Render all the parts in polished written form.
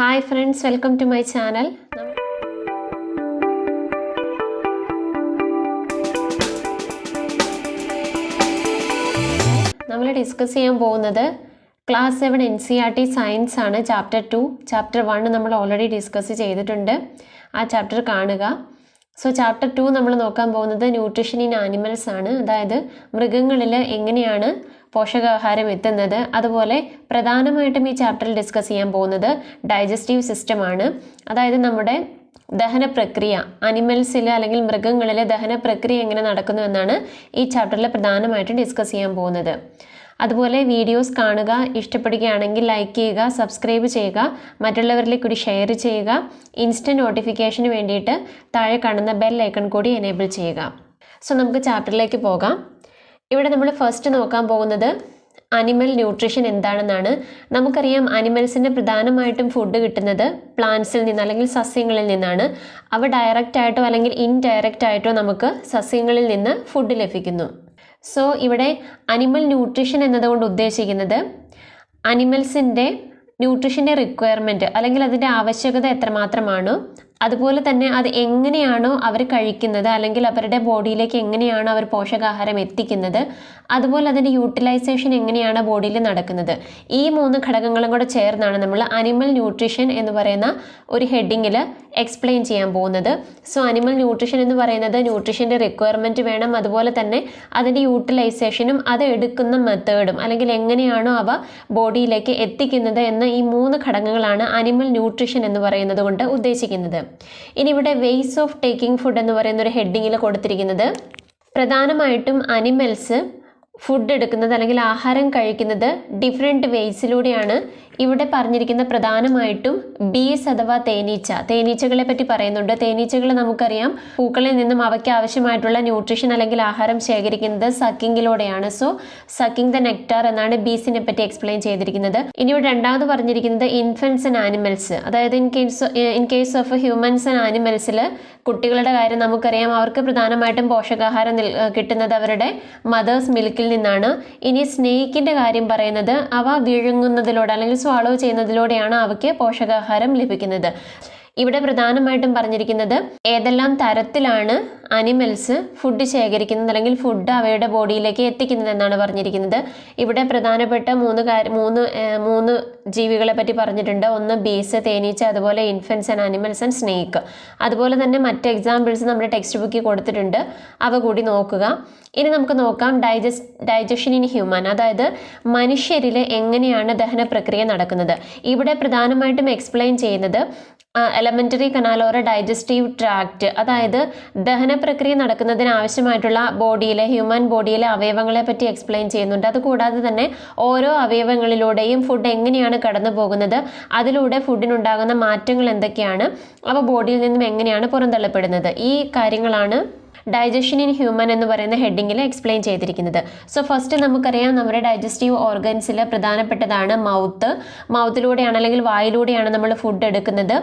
Hi friends, welcome to my channel. നമ്മൾ discuss ചെയ്യാൻ പോകുന്നത് ക്ലാസ് 7 NCERT സയൻസ് ആണ്. ചാപ്റ്റർ 2 ചാപ്റ്റർ 1 നമ്മൾ ഓൾറെഡി ഡിസ്കസ് ചെയ്തിട്ടുണ്ട്. ആ ചാപ്റ്റർ കാണുക. സോ ചാപ്റ്റർ 2 നമ്മൾ നോക്കാൻ പോകുന്നത് ന്യൂട്രീഷൻ ഇൻ ആനിമൽസ് ആണ്. അതായത് മൃഗങ്ങളിൽ എങ്ങനെയാണ് പോഷകാഹാരം എത്തുന്നത്. അതുപോലെ പ്രധാനമായിട്ടും ഈ ചാപ്റ്ററിൽ ഡിസ്കസ് ചെയ്യാൻ പോകുന്നത് ഡൈജസ്റ്റീവ് സിസ്റ്റമാണ്. അതായത് നമ്മുടെ ദഹന പ്രക്രിയ, അനിമൽസിൽ അല്ലെങ്കിൽ മൃഗങ്ങളിൽ ദഹന പ്രക്രിയ എങ്ങനെ നടക്കുന്നു എന്നാണ് ഈ ചാപ്റ്ററിൽ പ്രധാനമായിട്ടും ഡിസ്കസ് ചെയ്യാൻ പോകുന്നത്. അതുപോലെ വീഡിയോസ് കാണുക, ഇഷ്ടപ്പെടുകയാണെങ്കിൽ ലൈക്ക് ചെയ്യുക, സബ്സ്ക്രൈബ് ചെയ്യുക, മറ്റുള്ളവരിലേക്ക് കൂടി ഷെയർ ചെയ്യുക. ഇൻസ്റ്റൻറ്റ് നോട്ടിഫിക്കേഷന് വേണ്ടിയിട്ട് താഴെ കാണുന്ന ബെൽ ഐക്കൺ കൂടി എനേബിൾ ചെയ്യുക. സോ നമുക്ക് ചാപ്റ്ററിലേക്ക് പോകാം. ഇവിടെ നമ്മൾ ഫസ്റ്റ് നോക്കാൻ പോകുന്നത് അനിമൽ ന്യൂട്രീഷൻ എന്താണെന്നാണ്. നമുക്കറിയാം അനിമൽസിന് പ്രധാനമായിട്ടും ഫുഡ് കിട്ടുന്നത് പ്ലാന്റ്സിൽ നിന്ന് അല്ലെങ്കിൽ സസ്യങ്ങളിൽ നിന്നാണ്. അവ ഡയറക്റ്റായിട്ടോ അല്ലെങ്കിൽ ഇൻഡയറക്റ്റ് ആയിട്ടോ നമുക്ക് സസ്യങ്ങളിൽ നിന്ന് ഫുഡ് ലഭിക്കുന്നു. സോ ഇവിടെ അനിമൽ ന്യൂട്രീഷൻ എന്നതുകൊണ്ട് ഉദ്ദേശിക്കുന്നത് അനിമൽസിൻ്റെ ന്യൂട്രീഷൻ്റെ റിക്വയർമെൻറ്റ് അല്ലെങ്കിൽ അതിൻ്റെ ആവശ്യകത എത്രമാത്രമാണോ, അതുപോലെ തന്നെ അത് എങ്ങനെയാണോ അവർ കഴിക്കുന്നത് അല്ലെങ്കിൽ അവരുടെ ബോഡിയിലേക്ക് എങ്ങനെയാണോ അവർ പോഷകാഹാരം എത്തിക്കുന്നത്, അതുപോലെ അതിൻ്റെ യൂട്ടിലൈസേഷൻ എങ്ങനെയാണ് ബോഡിയിൽ നടക്കുന്നത്. ഈ 3 ഘടകങ്ങളും കൂടെ ചേർന്നാണ് നമ്മൾ അനിമൽ ന്യൂട്രീഷൻ എന്ന് പറയുന്ന ഒരു ഹെഡിങ്ങിൽ എക്സ്പ്ലെയിൻ ചെയ്യാൻ പോകുന്നത്. സോ അനിമൽ ന്യൂട്രീഷൻ എന്ന് പറയുന്നത് ന്യൂട്രീഷൻ്റെ റിക്വയർമെൻറ്റ് വേണം, അതുപോലെ തന്നെ അതിൻ്റെ യൂട്ടിലൈസേഷനും അത് എടുക്കുന്ന മെത്തേഡും അല്ലെങ്കിൽ എങ്ങനെയാണോ അവ ബോഡിയിലേക്ക് എത്തിക്കുന്നത് എന്ന ഈ 3 ഘടകങ്ങളാണ് അനിമൽ ന്യൂട്രീഷൻ എന്ന് പറയുന്നത് കൊണ്ട് ഉദ്ദേശിക്കുന്നത്. ഇനി ഇവിടെ വേസ് ഓഫ് ടേക്കിംഗ് ഫുഡ് എന്ന് പറയുന്ന ഒരു ഹെഡിങ്ങിൽ കൊടുത്തിരിക്കുന്നത് പ്രധാനമായിട്ടും അനിമൽസ് ഫുഡ് എടുക്കുന്നത് അല്ലെങ്കിൽ ആഹാരം കഴിക്കുന്നത് ഡിഫറെൻറ്റ് വേസിലൂടെയാണ്. ഇവിടെ പറഞ്ഞിരിക്കുന്ന പ്രധാനമായിട്ടും ബീസ് അഥവാ തേനീച്ചകളെ പറ്റി പറയുന്നുണ്ട്. തേനീച്ചകൾ നമുക്കറിയാം പൂക്കളിൽ നിന്നും അവയ്ക്ക് ആവശ്യമായിട്ടുള്ള ന്യൂട്രീഷൻ അല്ലെങ്കിൽ ആഹാരം ശേഖരിക്കുന്നത് സക്കിങ്ങിലൂടെയാണ്. സോ സക്കിങ് ദ നെക്ടാർ എന്നാണ് ബീസിനെ പറ്റി എക്സ്പ്ലെയിൻ ചെയ്തിരിക്കുന്നത്. ഇനി ഇവിടെ രണ്ടാമത് പറഞ്ഞിരിക്കുന്നത് ഇൻഫൻസ് ആൻഡ് ആനിമൽസ്. അതായത് in case of humans and ആനിമൽസിൽ കുട്ടികളുടെ കാര്യം നമുക്കറിയാം, അവർക്ക് പ്രധാനമായിട്ടും പോഷകാഹാരം കിട്ടുന്നത് അവരുടെ മദേഴ്സ് മിൽക്കിൽ നിന്നാണ്. ഇനി സ്നേക്കിൻ്റെ കാര്യം പറയുന്നത് അവ വിഴുങ്ങുന്നതിലൂടെ അല്ലെങ്കിൽ സ്വാളോ ചെയ്യുന്നതിലൂടെയാണ് അവയ്ക്ക് പോഷകാഹാരം ലഭിക്കുന്നത്. ഇവിടെ പ്രധാനമായിട്ടും പറഞ്ഞിരിക്കുന്നത് ഏതെല്ലാം തരത്തിലാണ് അനിമൽസ് ഫുഡ് ശേഖരിക്കുന്നത് അല്ലെങ്കിൽ ഫുഡ് അവയുടെ ബോഡിയിലേക്ക് എത്തിക്കുന്നത് എന്നാണ് പറഞ്ഞിരിക്കുന്നത്. ഇവിടെ പ്രധാനപ്പെട്ട മൂന്ന് ജീവികളെ പറ്റി പറഞ്ഞിട്ടുണ്ട്. ഒന്ന് ബീസ്, തേനീച്ച, അതുപോലെ infants and animals and snake. അതുപോലെ തന്നെ മറ്റ് എക്സാമ്പിൾസ് നമ്മുടെ ടെക്സ്റ്റ് ബുക്കിൽ കൊടുത്തിട്ടുണ്ട്, അവ കൂടി നോക്കുക. ഇനി നമുക്ക് നോക്കാം ഡൈജഷൻ ഇൻ ഹ്യൂമൻ, അതായത് മനുഷ്യരിൽ എങ്ങനെയാണ് ദഹന പ്രക്രിയ നടക്കുന്നത്. ഇവിടെ പ്രധാനമായിട്ടും എക്സ്പ്ലെയിൻ ചെയ്യുന്നത് elementary canal or digestive tract, അതായത് ദഹന പ്രക്രിയ നടക്കുന്നതിന് ആവശ്യമായിട്ടുള്ള ഹ്യൂമൻ ബോഡിയിലെ അവയവങ്ങളെ പറ്റി എക്സ്പ്ലെയിൻ ചെയ്യുന്നുണ്ട്. അതുകൂടാതെ തന്നെ ഓരോ അവയവങ്ങളിലൂടെയും ഫുഡ് എങ്ങനെയാണ് കടന്നു പോകുന്നത്, അതിലൂടെ ഫുഡിനുണ്ടാകുന്ന മാറ്റങ്ങൾ എന്തൊക്കെയാണ്, അവ ബോഡിയിൽ നിന്നും എങ്ങനെയാണ് പുറന്തള്ളപ്പെടുന്നത്, ഈ കാര്യങ്ങളാണ് ഡൈജഷൻ ഇൻ ഹ്യൂമൻ എന്ന് പറയുന്ന ഹെഡിങ്ങിൽ എക്സ്പ്ലെയിൻ ചെയ്തിരിക്കുന്നത്. സോ ഫസ്റ്റ് നമുക്കറിയാം നമ്മുടെ ഡൈജസ്റ്റീവ് ഓർഗൻസിൽ പ്രധാനപ്പെട്ടതാണ് മൗത്തിലൂടെയാണ് അല്ലെങ്കിൽ വായിലൂടെയാണ് നമ്മൾ ഫുഡ് എടുക്കുന്നത്.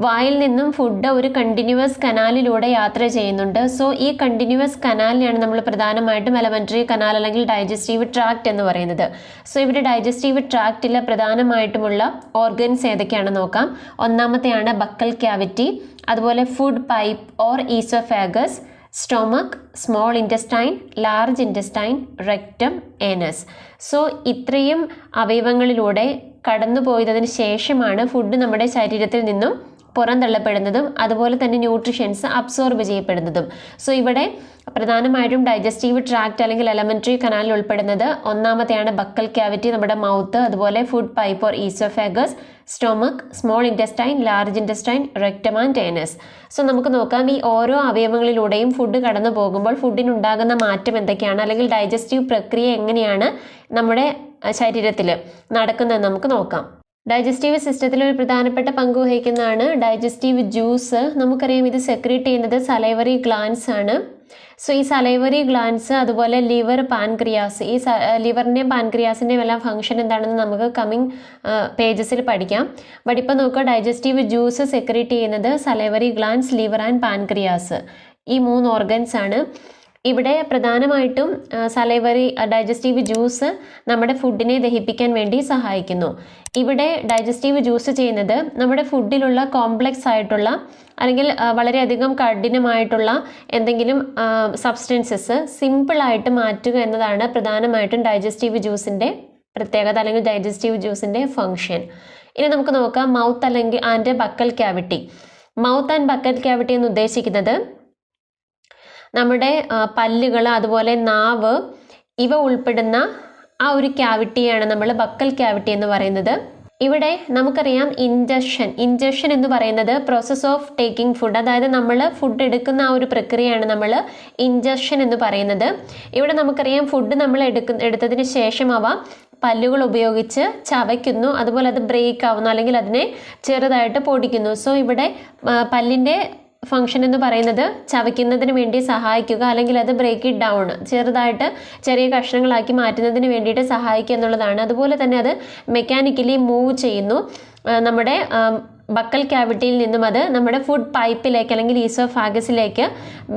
വായിൽ നിന്നും ഫുഡ് ഒരു കണ്ടിന്യൂവസ് കനാലിലൂടെ യാത്ര ചെയ്യുന്നുണ്ട്. സോ ഈ കണ്ടിന്യൂവസ് കനാലിനെയാണ് നമ്മൾ പ്രധാനമായിട്ടും എലമെൻ്ററി കനാൽ അല്ലെങ്കിൽ ഡൈജസ്റ്റീവ് ട്രാക്റ്റ് എന്ന് പറയുന്നത്. സോ ഇവിടെ ഡൈജസ്റ്റീവ് ട്രാക്റ്റിൽ പ്രധാനമായിട്ടുമുള്ള ഓർഗൻസ് ഏതൊക്കെയാണെന്ന് നോക്കാം. ഒന്നാമത്തെയാണ് ബക്കൽ ക്യാവിറ്റി, അതുപോലെ food pipe or oesophagus, stomach, small intestine, large intestine, rectum, anus. So ഇത്രയും അവയവങ്ങളിലൂടെ കടന്നു പോയതിന് ശേഷമാണ് ഫുഡ് നമ്മുടെ ശരീരത്തിൽ നിന്നും പുറന്തള്ളപ്പെടുന്നതും അതുപോലെ തന്നെ ന്യൂട്രീഷൻസ് അബ്സോർബ് ചെയ്യപ്പെടുന്നതും. സോ ഇവിടെ പ്രധാനമായിട്ടും ഡൈജസ്റ്റീവ് ട്രാക്റ്റ് അല്ലെങ്കിൽ എലമെൻ്ററി കനാലിൽ ഉൾപ്പെടുന്നത് ഒന്നാമത്തെയാണ് ബക്കൽ ക്യാവിറ്റി, നമ്മുടെ മൗത്ത്, അതുപോലെ food pipe or oesophagus, stomach, small intestine, large intestine, rectum and anus. So നമുക്ക് നോക്കാം ഈ ഓരോ അവയവങ്ങളിലൂടെയും ഫുഡ് കടന്നു പോകുമ്പോൾ ഫുഡിനുണ്ടാകുന്ന മാറ്റം എന്തൊക്കെയാണ് അല്ലെങ്കിൽ ഡൈജസ്റ്റീവ് പ്രക്രിയ എങ്ങനെയാണ് നമ്മുടെ ശരീരത്തിൽ നടക്കുന്നതെന്ന് നമുക്ക് നോക്കാം. ഡൈജസ്റ്റീവ് സിസ്റ്റത്തിൽ ഒരു പ്രധാനപ്പെട്ട പങ്ക് വഹിക്കുന്നതാണ് ഡൈജസ്റ്റീവ് ജ്യൂസ്. നമുക്കറിയാം ഇത് സെക്രീറ്റ് ചെയ്യുന്നത് സലൈവറി ഗ്ലാൻസ് ആണ്. സോ ഈ സലൈവറി ഗ്ലാൻസ്, അതുപോലെ ലിവർ, പാൻക്രിയാസ്, ഈ ലിവറിൻ്റെയും പാൻക്രിയാസിൻ്റെയും എല്ലാം ഫംഗ്ഷൻ എന്താണെന്ന് നമുക്ക് കമ്മിങ് പേജസിൽ പഠിക്കാം. ബട്ട് ഇപ്പോൾ നോക്കുക, ഡൈജസ്റ്റീവ് ജ്യൂസ് സെക്രീറ്റ് ചെയ്യുന്നത് salivary glance, liver and pancreas, ഈ 3 ഓർഗൻസ് ആണ്. ഇവിടെ പ്രധാനമായിട്ടും സലൈവറി ഡൈജസ്റ്റീവ് ജ്യൂസ് നമ്മുടെ ഫുഡിനെ ദഹിപ്പിക്കാൻ വേണ്ടി സഹായിക്കുന്നു. ഇവിടെ ഡൈജസ്റ്റീവ് ജ്യൂസ് ചെയ്യുന്നത് നമ്മുടെ ഫുഡിലുള്ള കോംപ്ലക്സ് ആയിട്ടുള്ള അല്ലെങ്കിൽ വളരെയധികം കഠിനമായിട്ടുള്ള എന്തെങ്കിലും സബ്സ്റ്റൻസസ് സിമ്പിളായിട്ട് മാറ്റുക എന്നതാണ് പ്രധാനമായിട്ടും ഡൈജസ്റ്റീവ് ജ്യൂസിൻ്റെ പ്രത്യേകത അല്ലെങ്കിൽ ഡൈജസ്റ്റീവ് ജ്യൂസിൻ്റെ ഫങ്ഷൻ. ഇനി നമുക്ക് നോക്കാം മൗത്ത് അല്ലെങ്കിൽ and buccal cavity. Mouth and buccal cavity എന്ന് ഉദ്ദേശിക്കുന്നത് നമ്മുടെ പല്ലുകൾ, അതുപോലെ നാവ്, ഇവ ഉൾപ്പെടുന്ന ആ ഒരു ക്യാവിറ്റിയാണ് നമ്മൾ ബക്കൽ ക്യാവിറ്റി എന്ന് പറയുന്നത്. ഇവിടെ നമുക്കറിയാം ഇൻജഷൻ എന്ന് പറയുന്നത് പ്രോസസ് ഓഫ് ടേക്കിംഗ് ഫുഡ്, അതായത് നമ്മൾ ഫുഡ് എടുക്കുന്ന ആ ഒരു പ്രക്രിയയാണ് നമ്മൾ ഇൻജഷൻ എന്ന് പറയുന്നത്. ഇവിടെ നമുക്കറിയാം ഫുഡ് നമ്മൾ എടുത്തതിന് ശേഷം അവ പല്ലുകൾ ഉപയോഗിച്ച് ചവയ്ക്കുന്നു, അതുപോലെ അത് ബ്രേക്ക് ആവുന്നു അല്ലെങ്കിൽ അതിനെ ചെറുതായിട്ട് പൊടിക്കുന്നു. സോ ഇവിടെ പല്ലിൻ്റെ ഫങ്ഷൻ എന്ന് പറയുന്നത് ചവയ്ക്കുന്നതിന് വേണ്ടി സഹായിക്കുക അല്ലെങ്കിൽ അത് ബ്രേക്ക് ഇറ്റ് ഡൗൺ ചെറുതായിട്ട് ചെറിയ കഷ്ണങ്ങളാക്കി മാറ്റുന്നതിന് വേണ്ടിയിട്ട് സഹായിക്കുക എന്നുള്ളതാണ്. അതുപോലെ തന്നെ അത് മെക്കാനിക്കലി മൂവ് ചെയ്യുന്നു. നമ്മുടെ ബക്കൽ ക്യാവിറ്റിയിൽ നിന്നും അത് നമ്മുടെ ഫുഡ് പൈപ്പിലേക്ക് അല്ലെങ്കിൽ ഈസോഫാഗസിലേക്ക്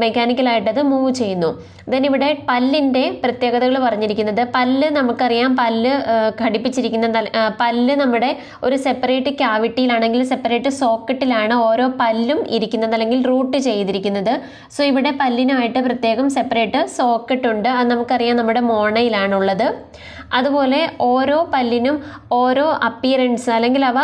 മെക്കാനിക്കലായിട്ട് അത് മൂവ് ചെയ്യുന്നു. ദെൻ ഇവിടെ പല്ലിൻ്റെ പ്രത്യേകതകൾ പറഞ്ഞിരിക്കുന്നത്, പല്ല് നമുക്കറിയാം പല്ല് ഘടിപ്പിച്ചിരിക്കുന്ന പല്ല് നമ്മുടെ ഒരു സെപ്പറേറ്റ് ക്യാവിറ്റിയിലാണെങ്കിൽ സെപ്പറേറ്റ് സോക്കറ്റിലാണ് ഓരോ പല്ലും ഇരിക്കുന്നത് അല്ലെങ്കിൽ റൂട്ട് ചെയ്തിരിക്കുന്നത്. സോ ഇവിടെ പല്ലിനായിട്ട് പ്രത്യേകം സെപ്പറേറ്റ് സോക്കറ്റ് ഉണ്ട്, അത് നമുക്കറിയാം നമ്മുടെ മോണയിലാണുള്ളത്. അതുപോലെ ഓരോ പല്ലിനും ഓരോ അപ്പിയറൻസ് അല്ലെങ്കിൽ അവ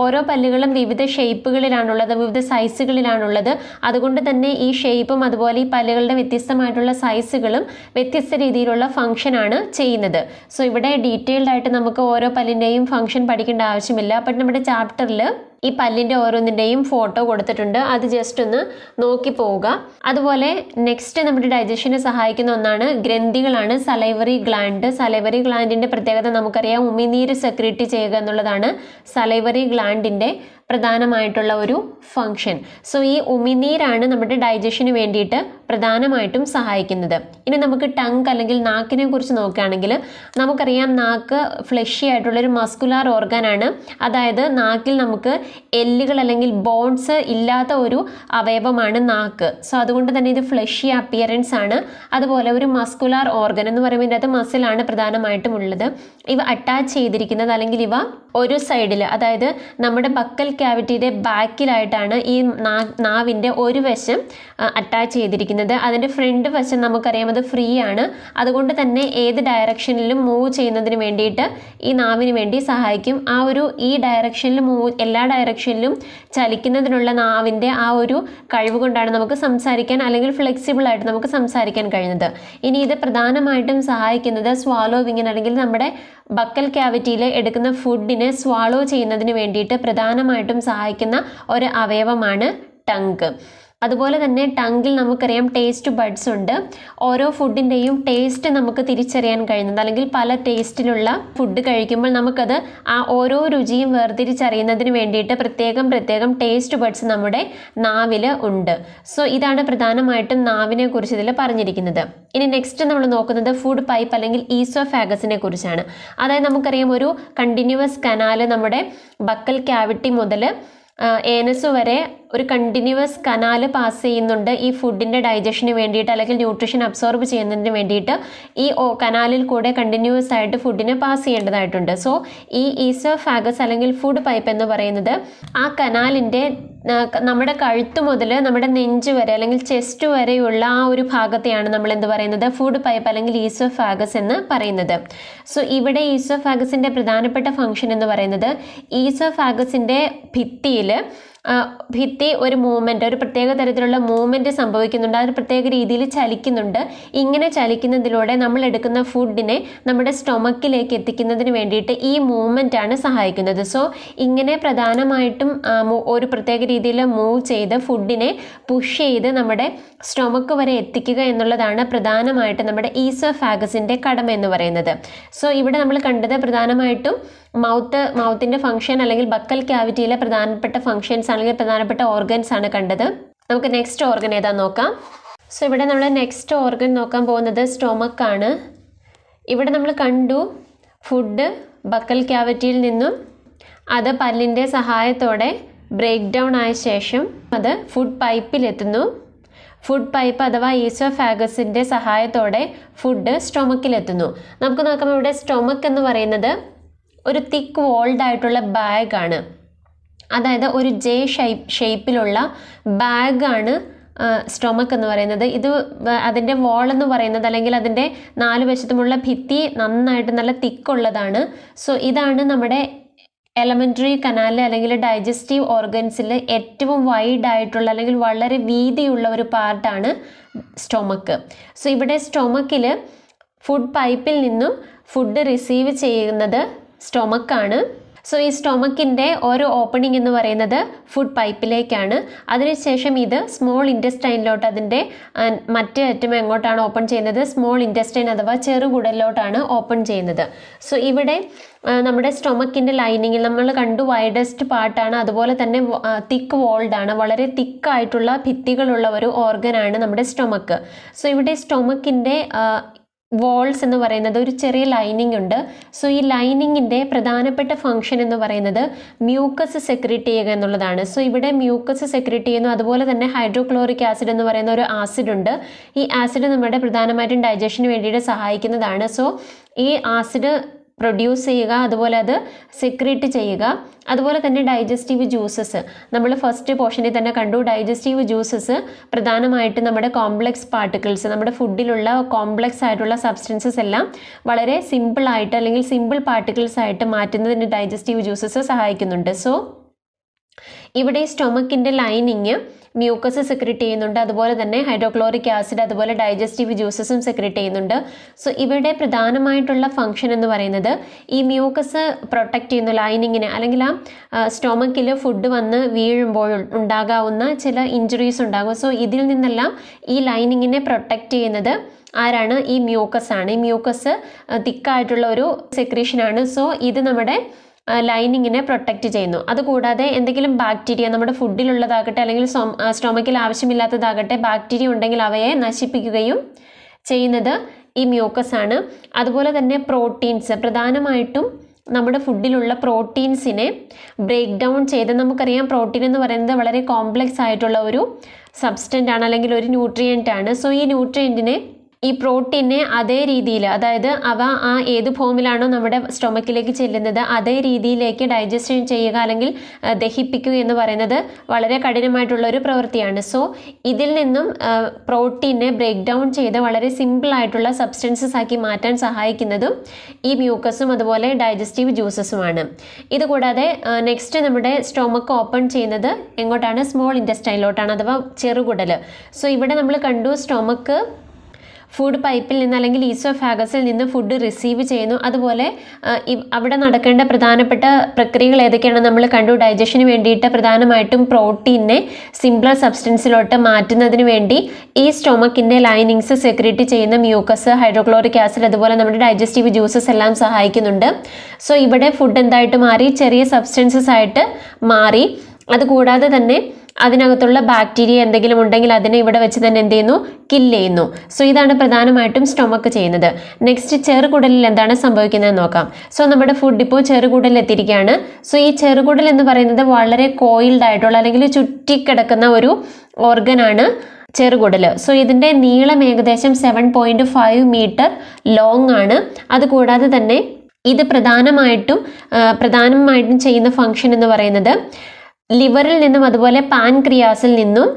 ഓരോ പല്ലുകളും വിവിധ ഷേപ്പുകളിലാണുള്ളത്, വിവിധ സൈസുകളിലാണുള്ളത്. അതുകൊണ്ട് തന്നെ ഈ ഷേപ്പും അതുപോലെ ഈ പല്ലുകളുടെ വ്യത്യസ്തമായിട്ടുള്ള സൈസുകളും വ്യത്യസ്ത രീതിയിലുള്ള ഫംഗ്ഷനാണ് ചെയ്യുന്നത്. സോ ഇവിടെ ഡീറ്റെയിൽഡ് ആയിട്ട് നമുക്ക് ഓരോ പല്ലിൻ്റെയും ഫംഗ്ഷൻ പഠിക്കേണ്ട ആവശ്യമില്ല. അപ്പം നമ്മുടെ ചാപ്റ്ററിൽ ഈ പല്ലിൻ്റെ ഓരോന്നിൻ്റെയും ഫോട്ടോ കൊടുത്തിട്ടുണ്ട്, അത് ജസ്റ്റ് ഒന്ന് നോക്കി പോവുക. അതുപോലെ നെക്സ്റ്റ് നമ്മുടെ ഡൈജഷനെ സഹായിക്കുന്ന ഒന്നാണ് ഗ്രന്ഥികളാണ്, സലൈവറി ഗ്ലാൻഡ്. സലൈവറി ഗ്ലാൻഡിൻ്റെ പ്രത്യേകത നമുക്കറിയാം, ഉമിനീര് സെക്രീറ്റ് ചെയ്യുക എന്നുള്ളതാണ് സലൈവറി ഗ്ലാൻഡിൻ്റെ പ്രധാനമായിട്ടുള്ള ഒരു ഫങ്ഷൻ. സോ ഈ ഉമിനീരാണ് നമ്മുടെ ഡൈജഷന് വേണ്ടിയിട്ട് പ്രധാനമായിട്ടും സഹായിക്കുന്നത്. ഇനി നമുക്ക് ടങ് അല്ലെങ്കിൽ നാക്കിനെ കുറിച്ച് നോക്കുകയാണെങ്കിൽ നമുക്കറിയാം നാക്ക് ഫ്ലഷി ആയിട്ടുള്ളൊരു മസ്കുലാർ ഓർഗനാണ്. അതായത് നാക്കിൽ നമുക്ക് എല്ലുകൾ അല്ലെങ്കിൽ ബോൺസ് ഇല്ലാത്ത ഒരു അവയവമാണ് നാക്ക്. സോ അതുകൊണ്ട് തന്നെ ഇത് ഫ്ലഷി അപ്പിയറൻസ് ആണ്. അതുപോലെ ഒരു മസ്കുലാർ ഓർഗൻ എന്ന് പറയുമ്പോൾ ഇതിനകത്ത് മസിലാണ് പ്രധാനമായിട്ടും ഉള്ളത്. ഇവ അറ്റാച്ച് ചെയ്തിരിക്കുന്നത് അല്ലെങ്കിൽ ഇവ ഒരു സൈഡിൽ, അതായത് നമ്മുടെ ബക്കൽ ക്യാവിറ്റിയുടെ ബാക്കിലായിട്ടാണ് ഈ നാവിൻ്റെ ഒരു വശം അറ്റാച്ച് ചെയ്തിരിക്കുന്നത്. അതിൻ്റെ ഫ്രണ്ട് വശം നമുക്കറിയാം അത് ഫ്രീ ആണ്. അതുകൊണ്ട് തന്നെ ഏത് ഡയറക്ഷനിലും മൂവ് ചെയ്യുന്നതിന് വേണ്ടിയിട്ട് ഈ നാവിന് വേണ്ടി സഹായിക്കും. ആ ഒരു ഈ ഡയറക്ഷനിൽ എല്ലാ ഡയറക്ഷനിലും ചലിക്കുന്നതിനുള്ള നാവിൻ്റെ ആ ഒരു കഴിവ് കൊണ്ടാണ് നമുക്ക് സംസാരിക്കാൻ അല്ലെങ്കിൽ ഫ്ലെക്സിബിൾ ആയിട്ട് നമുക്ക് സംസാരിക്കാൻ കഴിയുന്നത്. ഇനി ഇത് പ്രധാനമായിട്ടും സഹായിക്കുന്നത് സ്വാലോവിങ്ങിന് അല്ലെങ്കിൽ നമ്മുടെ ബക്കൽ ക്യാവിറ്റിയിൽ എടുക്കുന്ന ഫുഡിനെ സ്വാളോ ചെയ്യുന്നതിന് വേണ്ടിയിട്ട് പ്രധാനമായിട്ടും സഹായിക്കുന്ന ഒരു അവയവമാണ് ടങ്ക്. അതുപോലെ തന്നെ ടങ്കിൽ നമുക്കറിയാം ടേസ്റ്റ് ബഡ്സ് ഉണ്ട്. ഓരോ ഫുഡിൻ്റെയും ടേസ്റ്റ് നമുക്ക് തിരിച്ചറിയാൻ കഴിയുന്നത് അല്ലെങ്കിൽ പല ടേസ്റ്റിലുള്ള ഫുഡ് കഴിക്കുമ്പോൾ നമുക്കത് ആ ഓരോ രുചിയും വേർതിരിച്ചറിയുന്നതിന് വേണ്ടിയിട്ട് പ്രത്യേകം ടേസ്റ്റ് ബഡ്സ് നമ്മുടെ നാവിൽ ഉണ്ട്. സോ ഇതാണ് പ്രധാനമായിട്ടും നാവിനെ കുറിച്ച് ഇതിൽ പറഞ്ഞിരിക്കുന്നത്. ഇനി നെക്സ്റ്റ് നമ്മൾ നോക്കുന്നത് ഫുഡ് പൈപ്പ് അല്ലെങ്കിൽ ഈസോഫാഗസിനെ കുറിച്ചാണ്. അതായത് നമുക്കറിയാം ഒരു കണ്ടിന്യൂവസ് കനാൽ നമ്മുടെ ബക്കൽ ക്യാവിറ്റി മുതൽ ഏനസ് വരെ ഒരു കണ്ടിന്യൂവസ് കനാൽ പാസ് ചെയ്യുന്നുണ്ട് ഈ ഫുഡിൻ്റെ ഡൈജഷന് വേണ്ടിയിട്ട് അല്ലെങ്കിൽ ന്യൂട്രീഷൻ അബ്സോർബ് ചെയ്യുന്നതിന് വേണ്ടിയിട്ട് ഈ കനാലിൽ കൂടെ കണ്ടിന്യൂവസ് ആയിട്ട് ഫുഡിനെ പാസ് ചെയ്യേണ്ടതായിട്ടുണ്ട്. സോ ഈ ഈസോഫാഗസ് അല്ലെങ്കിൽ ഫുഡ് പൈപ്പ് എന്ന് പറയുന്നത് ആ കനാലിൻ്റെ നമ്മുടെ കഴുത്ത് മുതൽ നമ്മുടെ നെഞ്ച് വരെ അല്ലെങ്കിൽ ചെസ്റ്റ് വരെയുള്ള ആ ഒരു ഭാഗത്തെയാണ് നമ്മൾ എന്ത് പറയുന്നത് ഫുഡ് പൈപ്പ് അല്ലെങ്കിൽ ഈസോഫാഗസ് എന്ന് പറയുന്നത്. സോ ഇവിടെ ഈസോഫാഗസിൻ്റെ പ്രധാനപ്പെട്ട ഫംഗ്ഷൻ എന്ന് പറയുന്നത് ഈസോഫാഗസിൻ്റെ ഭിത്തി ഒരു മൂവ്മെൻറ്റ്, ഒരു പ്രത്യേക തരത്തിലുള്ള മൂവ്മെൻറ്റ് സംഭവിക്കുന്നുണ്ട്, അത് പ്രത്യേക രീതിയിൽ ചലിക്കുന്നുണ്ട്. ഇങ്ങനെ ചലിക്കുന്നതിലൂടെ നമ്മൾ എടുക്കുന്ന ഫുഡിനെ നമ്മുടെ സ്റ്റൊമക്കിലേക്ക് എത്തിക്കുന്നതിന് വേണ്ടിയിട്ട് ഈ മൂവ്മെൻറ്റാണ് സഹായിക്കുന്നത്. സോ ഇങ്ങനെ പ്രധാനമായിട്ടും ഒരു പ്രത്യേക രീതിയിൽ മൂവ് ചെയ്ത് ഫുഡിനെ പുഷ് ചെയ്ത് നമ്മുടെ സ്റ്റൊമക്ക് വരെ എത്തിക്കുക എന്നുള്ളതാണ് പ്രധാനമായിട്ട് നമ്മുടെ ഈസോഫാഗസിൻ്റെ കടമ എന്ന് പറയുന്നത്. സോ ഇവിടെ നമ്മൾ കണ്ടത് പ്രധാനമായിട്ടും മൗത്തിൻ്റെ ഫംഗ്ഷൻ അല്ലെങ്കിൽ ബക്കൽ ക്യാവിറ്റിയിലെ പ്രധാനപ്പെട്ട ഫംഗ്ഷൻസ് അല്ലെങ്കിൽ പ്രധാനപ്പെട്ട ഓർഗൻസ് ആണ് കണ്ടത്. നമുക്ക് നെക്സ്റ്റ് ഓർഗൻ ഏതാന്ന് നോക്കാം. സോ ഇവിടെ നമ്മൾ നെക്സ്റ്റ് ഓർഗൻ നോക്കാൻ പോകുന്നത് സ്റ്റൊമക്ക് ആണ്. ഇവിടെ നമ്മൾ കണ്ടു ഫുഡ് ബക്കൽ ക്യാവിറ്റിയിൽ നിന്നും അത് പല്ലിൻ്റെ സഹായത്തോടെ ബ്രേക്ക് ഡൗൺ ആയ ശേഷം അത് ഫുഡ് പൈപ്പിലെത്തുന്നു. ഫുഡ് പൈപ്പ് അഥവാ ഈസോഫാഗസിൻ്റെ സഹായത്തോടെ ഫുഡ് സ്റ്റൊമക്കിലെത്തുന്നു. നമുക്ക് നോക്കാം, ഇവിടെ സ്റ്റൊമക്ക് എന്ന് പറയുന്നത് ഒരു തിക്ക് വോൾഡ് ആയിട്ടുള്ള ബാഗാണ്. അതായത് ഒരു ജെ ഷേപ്പിലുള്ള ബാഗാണ് സ്റ്റൊമക്ക് എന്ന് പറയുന്നത്. ഇത് അതിൻ്റെ വോൾ എന്ന് പറയുന്നത്, അല്ലെങ്കിൽ അതിൻ്റെ 4 വശത്തുമുള്ള ഭിത്തി നന്നായിട്ട് നല്ല തിക്കുള്ളതാണ്. സോ ഇതാണ് നമ്മുടെ എലമെൻ്ററി കനാലിൽ അല്ലെങ്കിൽ ഡൈജസ്റ്റീവ് ഓർഗൻസിൽ ഏറ്റവും വൈഡ് ആയിട്ടുള്ള അല്ലെങ്കിൽ വളരെ വീതിയുള്ള ഒരു പാർട്ടാണ് സ്റ്റൊമക്ക്. സോ ഇവിടെ സ്റ്റൊമക്കിൽ ഫുഡ് പൈപ്പിൽ നിന്നും ഫുഡ് റിസീവ് ചെയ്യുന്നത് സ്റ്റൊമക്കാണ്. സോ ഈ സ്റ്റൊമക്കിൻ്റെ ഓരോ ഓപ്പണിംഗ് എന്ന് പറയുന്നത് ഫുഡ് പൈപ്പിലേക്കാണ്. അതിനുശേഷം ഇത് സ്മോൾ ഇൻറ്റസ്റ്റൈനിലോട്ട്, അതിൻ്റെ മറ്റേ അറ്റം എങ്ങോട്ടാണ് ഓപ്പൺ ചെയ്യുന്നത്? സ്മോൾ ഇൻറ്റസ്റ്റൈൻ അഥവാ ചെറുകുടലിലോട്ടാണ് ഓപ്പൺ ചെയ്യുന്നത്. സോ ഇവിടെ നമ്മുടെ സ്റ്റൊമക്കിൻ്റെ ലൈനിങ്ങിൽ നമ്മൾ കണ്ടു വൈഡസ്റ്റ് പാർട്ടാണ്, അതുപോലെ തന്നെ തിക്ക് വോൾഡാണ്, വളരെ തിക്കായിട്ടുള്ള ഭിത്തികളുള്ള ഒരു ഓർഗനാണ് നമ്മുടെ സ്റ്റൊമക്ക്. സോ ഇവിടെ സ്റ്റൊമക്കിൻ്റെ വോൾസ് എന്ന് പറയുന്നത് ഒരു ചെറിയ ലൈനിങ് ഉണ്ട്. സോ ഈ ലൈനിങ്ങിൻ്റെ പ്രധാനപ്പെട്ട ഫംഗ്ഷൻ എന്ന് പറയുന്നത് മ്യൂക്കസ് സെക്രീറ്റ് ചെയ്യുക എന്നുള്ളതാണ്. സോ ഇവിടെ മ്യൂക്കസ് സെക്രീറ്റ് ചെയ്യുന്നു. അതുപോലെ തന്നെ ഹൈഡ്രോക്ലോറിക് ആസിഡ് എന്ന് പറയുന്ന ഒരു ആസിഡ് ഉണ്ട്. ഈ ആസിഡ് നമ്മുടെ പ്രധാനമായിട്ടും ഡൈജഷന് വേണ്ടിയിട്ട് സഹായിക്കുന്നതാണ്. സോ ഈ ആസിഡ് പ്രൊഡ്യൂസ് ചെയ്യുക, അതുപോലെ അത് സെക്രീറ്റ് ചെയ്യുക. അതുപോലെ തന്നെ ഡൈജസ്റ്റീവ് ജ്യൂസസ് നമ്മൾ ഫസ്റ്റ് പോർഷനിൽ തന്നെ കണ്ടു. ഡൈജസ്റ്റീവ് ജ്യൂസസ് പ്രധാനമായിട്ട് നമ്മുടെ കോംപ്ലക്സ് പാർട്ടിക്കിൾസ്, നമ്മുടെ ഫുഡിലുള്ള കോംപ്ലക്സ് ആയിട്ടുള്ള സബ്സ്റ്റൻസസ് എല്ലാം വളരെ സിമ്പിളായിട്ട് അല്ലെങ്കിൽ സിമ്പിൾ പാർട്ടിക്കിൾസ് ആയിട്ട് മാറ്റുന്നതിന് ഡൈജസ്റ്റീവ് ജ്യൂസസ് സഹായിക്കുന്നുണ്ട്. സോ ഇവിടെ സ്റ്റൊമക്കിൻ്റെ ലൈനിങ് മ്യൂക്കസ് സെക്രീറ്റ് ചെയ്യുന്നുണ്ട്, അതുപോലെ തന്നെ ഹൈഡ്രോക്ലോറിക് ആസിഡ്, അതുപോലെ ഡൈജസ്റ്റീവ് ജ്യൂസസും സെക്രീറ്റ് ചെയ്യുന്നുണ്ട്. സോ ഇവിടെ പ്രധാനമായിട്ടുള്ള ഫംഗ്ഷൻ എന്ന് പറയുന്നത് ഈ മ്യൂക്കസ് പ്രൊട്ടക്റ്റ് ചെയ്യുന്ന ലൈനിങ്ങിന്, അല്ലെങ്കിൽ ആ സ്റ്റൊമക്കിൽ ഫുഡ് വന്ന് വീഴുമ്പോൾ ഉണ്ടാകാവുന്ന ചില ഇഞ്ചുറീസ് ഉണ്ടാകും. സോ ഇതിൽ നിന്നെല്ലാം ഈ ലൈനിങ്ങിനെ പ്രൊട്ടക്റ്റ് ചെയ്യുന്നത് ആരാണ്? ഈ മ്യൂക്കസ് ആണ്. ഈ മ്യൂക്കസ് തിക്കായിട്ടുള്ള ഒരു സെക്രീഷനാണ്. സോ ഇത് നമ്മുടെ ലൈനിങ്ങിനെ പ്രൊട്ടക്റ്റ് ചെയ്യുന്നു. അതുകൂടാതെ എന്തെങ്കിലും ബാക്ടീരിയ നമ്മുടെ ഫുഡിലുള്ളതാകട്ടെ അല്ലെങ്കിൽ സ്റ്റൊമക്കിൽ ആവശ്യമില്ലാത്തതാകട്ടെ ബാക്ടീരിയ ഉണ്ടെങ്കിൽ അവയെ നശിപ്പിക്കുകയും ചെയ്യുന്നത് ഈ മ്യൂക്കസ് ആണ്. അതുപോലെ തന്നെ പ്രോട്ടീൻസ്, പ്രധാനമായിട്ടും നമ്മുടെ ഫുഡിലുള്ള പ്രോട്ടീൻസിനെ ബ്രേക്ക് ഡൗൺ ചെയ്ത്, നമുക്കറിയാം പ്രോട്ടീൻ എന്ന് പറയുന്നത് വളരെ കോംപ്ലക്സ് ആയിട്ടുള്ള ഒരു സബ്സ്റ്റൻ്റ് ആണ്, അല്ലെങ്കിൽ ഒരു ന്യൂട്രിയൻ്റ് ആണ്. സോ ഈ ന്യൂട്രിയൻറ്റിനെ, ഈ പ്രോട്ടീനെ അതേ രീതിയിൽ, അതായത് അവ ആ ഏത് ഫോമിലാണോ നമ്മുടെ സ്റ്റൊമക്കിലേക്ക് ചെല്ലുന്നത് അതേ രീതിയിലേക്ക് ഡൈജസ്റ്റ് ചെയ്യുക അല്ലെങ്കിൽ ദഹിപ്പിക്കുക എന്ന് പറയുന്നത് വളരെ കഠിനമായിട്ടുള്ള ഒരു പ്രവൃത്തിയാണ്. സോ ഇതിൽ നിന്നും പ്രോട്ടീനെ ബ്രേക്ക് ഡൗൺ ചെയ്ത് വളരെ സിമ്പിളായിട്ടുള്ള സബ്സ്റ്റൻസസ് ആക്കി മാറ്റാൻ സഹായിക്കുന്നതും ഈ മ്യൂക്കസും അതുപോലെ ഡൈജസ്റ്റീവ് ജ്യൂസസുമാണ്. ഇതുകൂടാതെ നെക്സ്റ്റ് നമ്മുടെ സ്റ്റൊമക്ക് ഓപ്പൺ ചെയ്യുന്നത് എങ്ങോട്ടാണ്? സ്മോൾ ഇൻറ്റസ്റ്റൈനിലോട്ടാണ്, അഥവാ ചെറുകുടൽ. സോ ഇവിടെ നമ്മൾ കണ്ടു സ്റ്റൊമക്ക് ഫുഡ് പൈപ്പിൽ നിന്ന് അല്ലെങ്കിൽ ഈസോഫാഗസിൽ നിന്ന് ഫുഡ് റിസീവ് ചെയ്യുന്നു. അതുപോലെ അവിടെ നടക്കേണ്ട പ്രധാനപ്പെട്ട പ്രക്രിയകൾ ഏതൊക്കെയാണ് നമ്മൾ കണ്ടു. ഡൈജഷന് വേണ്ടിയിട്ട് പ്രധാനമായിട്ടും പ്രോട്ടീനെ സിംപ്ലർ സബ്സ്റ്റൻസിലോട്ട് മാറ്റുന്നതിന് വേണ്ടി ഈ സ്റ്റൊമക്കിൻ്റെ ലൈനിങ്സ് സെക്രീറ്റ് ചെയ്യുന്ന മ്യൂക്കസ്, ഹൈഡ്രോക്ലോറിക് ആസിഡ്, അതുപോലെ നമ്മുടെ ഡൈജസ്റ്റീവ് ജ്യൂസസ് എല്ലാം സഹായിക്കുന്നുണ്ട്. സോ ഇവിടെ ഫുഡ് എന്തായിട്ട് മാറി? ചെറിയ സബ്സ്റ്റൻസസ് ആയിട്ട് മാറി. അതുകൂടാതെ തന്നെ അതിനകത്തുള്ള ബാക്ടീരിയ എന്തെങ്കിലും ഉണ്ടെങ്കിൽ അതിനെ ഇവിടെ വെച്ച് തന്നെ എന്ത് ചെയ്യുന്നു? കില്ല് ചെയ്യുന്നു. സോ ഇതാണ് പ്രധാനമായിട്ടും സ്റ്റൊമക്ക് ചെയ്യുന്നത്. നെക്സ്റ്റ് ചെറുകുടലിൽ എന്താണ് സംഭവിക്കുന്നതെന്ന് നോക്കാം. സോ നമ്മുടെ ഫുഡ് ഇപ്പോൾ ചെറുകുടലിൽ എത്തിയിരിക്കുകയാണ്. സോ ഈ ചെറുകുടൽ എന്ന് പറയുന്നത് വളരെ കോയിൽഡ് ആയിട്ടുള്ള അല്ലെങ്കിൽ ചുറ്റിക്കിടക്കുന്ന ഒരു ഓർഗനാണ് ചെറുകുടൽ. സോ ഇതിൻ്റെ നീളം ഏകദേശം 7.5 മീറ്റർ ലോങ് ആണ്. അതുകൂടാതെ തന്നെ ഇത് പ്രധാനമായിട്ടും ചെയ്യുന്ന ഫംഗ്ഷൻ എന്ന് പറയുന്നത് ലിവറിൽ നിന്നും അതുപോലെ പാൻക്രിയാസിൽ നിന്നും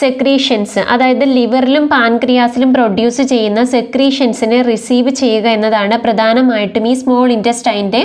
സെക്രീഷൻസ്, അതായത് ലിവറിലും പാൻക്രിയാസിലും പ്രൊഡ്യൂസ് ചെയ്യുന്ന സെക്രീഷൻസിനെ റിസീവ് ചെയ്യുക എന്നതാണ് പ്രധാനമായിട്ടും ഈ സ്മോൾ ഇൻറ്റസ്റ്റൈൻ്റെ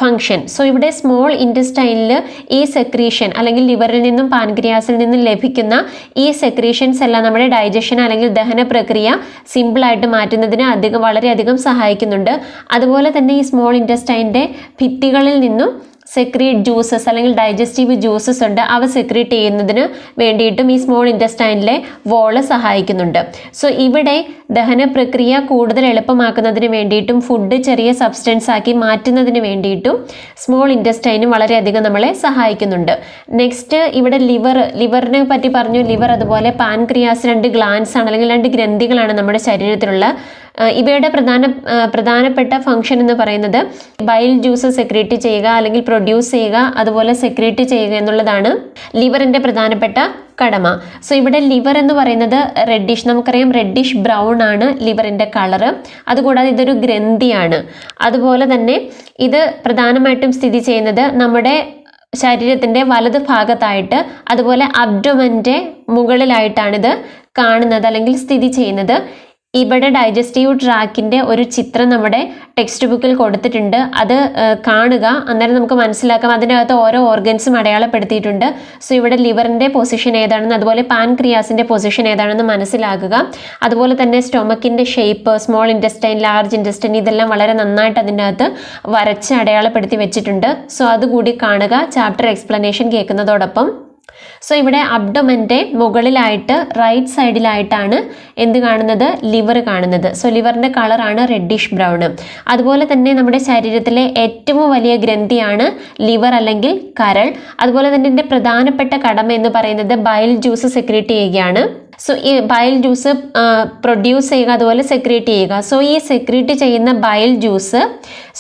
ഫംഗ്ഷൻ. സോ ഇവിടെ സ്മോൾ ഇൻറ്റസ്റ്റൈനിൽ ഈ സെക്രീഷൻ അല്ലെങ്കിൽ ലിവറിൽ നിന്നും പാൻക്രിയാസിൽ നിന്നും ലഭിക്കുന്ന ഈ സെക്രീഷൻസ് എല്ലാം നമ്മുടെ ഡൈജഷൻ അല്ലെങ്കിൽ ദഹന പ്രക്രിയ സിമ്പിളായിട്ട് മാറ്റുന്നതിന് വളരെയധികം സഹായിക്കുന്നുണ്ട്. അതുപോലെ തന്നെ ഈ സ്മോൾ ഇൻറ്റസ്റ്റൈൻ്റെ ഭിത്തികളിൽ നിന്നും സെക്രീറ്റ് ജ്യൂസസ് അല്ലെങ്കിൽ ഡൈജസ്റ്റീവ് ജ്യൂസസ് ഉണ്ട്. അവ സെക്രീറ്റ് ചെയ്യുന്നതിന് വേണ്ടിയിട്ടും ഈ സ്മോൾ ഇൻറ്റസ്റ്റൈനിലെ വോള് സഹായിക്കുന്നുണ്ട്. സോ ഇവിടെ ദഹന പ്രക്രിയ കൂടുതൽ എളുപ്പമാക്കുന്നതിന് വേണ്ടിയിട്ടും ഫുഡ് ചെറിയ സബ്സ്റ്റൻസ് ആക്കി മാറ്റുന്നതിന് വേണ്ടിയിട്ടും സ്മോൾ ഇൻറ്റസ്റ്റൈനും വളരെയധികം നമ്മളെ സഹായിക്കുന്നുണ്ട്. നെക്സ്റ്റ് ഇവിടെ ലിവറിനെ പറ്റി പറഞ്ഞു. ലിവർ അതുപോലെ പാൻക്രിയാസ് 2 ഗ്ലാൻസ് ആണ് അല്ലെങ്കിൽ 2 ഗ്രന്ഥികളാണ് നമ്മുടെ ശരീരത്തിലുള്ള. ഇവയുടെ പ്രധാനപ്പെട്ട ഫംഗ്ഷൻ എന്ന് പറയുന്നത് ബൈൽ ജ്യൂസ് സെക്രീറ്റ് ചെയ്യുക അല്ലെങ്കിൽ പ്രൊഡ്യൂസ് ചെയ്യുക, അതുപോലെ സെക്രീറ്റ് ചെയ്യുക എന്നുള്ളതാണ് ലിവറിൻ്റെ പ്രധാനപ്പെട്ട കടമ. സോ ഇവിടെ ലിവർ എന്ന് പറയുന്നത് റെഡിഷ്, നമുക്കറിയാം റെഡിഷ് ബ്രൗൺ ആണ് ലിവറിൻ്റെ കളറ്. അതുകൂടാതെ ഇതൊരു ഗ്രന്ഥിയാണ്. അതുപോലെ തന്നെ ഇത് പ്രധാനമായിട്ടും സ്ഥിതി ചെയ്യുന്നത് നമ്മുടെ ശരീരത്തിൻ്റെ വലത് ഭാഗത്തായിട്ട്, അതുപോലെ അബ്ഡോമൻ്റെ മുകളിലായിട്ടാണിത് കാണുന്നത് അല്ലെങ്കിൽ സ്ഥിതി ചെയ്യുന്നത്. ഇവിടെ ഡൈജസ്റ്റീവ് ട്രാക്കിൻ്റെ ഒരു ചിത്രം നമ്മുടെ ടെക്സ്റ്റ് ബുക്കിൽ കൊടുത്തിട്ടുണ്ട്. അത് കാണുക, അന്നേരം നമുക്ക് മനസ്സിലാക്കാം. അതിനകത്ത് ഓരോ ഓർഗൻസും അടയാളപ്പെടുത്തിയിട്ടുണ്ട്. സോ ഇവിടെ ലിവറിൻ്റെ പൊസിഷൻ ഏതാണെന്ന്, അതുപോലെ പാൻക്രിയാസിൻ്റെ പൊസിഷൻ ഏതാണെന്ന് മനസ്സിലാക്കുക. അതുപോലെ തന്നെ സ്റ്റൊമക്കിൻ്റെ shape, small intestine, large intestine, ഇതെല്ലാം വളരെ നന്നായിട്ട് അതിനകത്ത് വരച്ച് അടയാളപ്പെടുത്തി വെച്ചിട്ടുണ്ട്. സോ അതുകൂടി കാണുക ചാപ്റ്റർ എക്സ്പ്ലനേഷൻ കേൾക്കുന്നതോടൊപ്പം. സോ ഇവിടെ അബ്ഡോമൻ്റെ മുകളിലായിട്ട് റൈറ്റ് സൈഡിലായിട്ടാണ് എന്ത് കാണുന്നത്, ലിവർ കാണുന്നത്. സോ ലിവറിൻ്റെ കളറാണ് റെഡിഷ് ബ്രൗൺ. അതുപോലെ തന്നെ നമ്മുടെ ശരീരത്തിലെ ഏറ്റവും വലിയ ഗ്രന്ഥിയാണ് ലിവർ അല്ലെങ്കിൽ കരൾ. അതുപോലെ തന്നെ ഇതിൻ്റെ പ്രധാനപ്പെട്ട കടമ എന്ന് പറയുന്നത് ബൈൽ ജ്യൂസ് സെക്രീറ്റ് ചെയ്യുകയാണ്. സോ ഈ ബൈൽ ജ്യൂസ് പ്രൊഡ്യൂസ് ചെയ്യുക, അതുപോലെ സെക്രീറ്റ് ചെയ്യുക. സോ ഈ സെക്രീറ്റ് ചെയ്യുന്ന ബൈൽ ജ്യൂസ്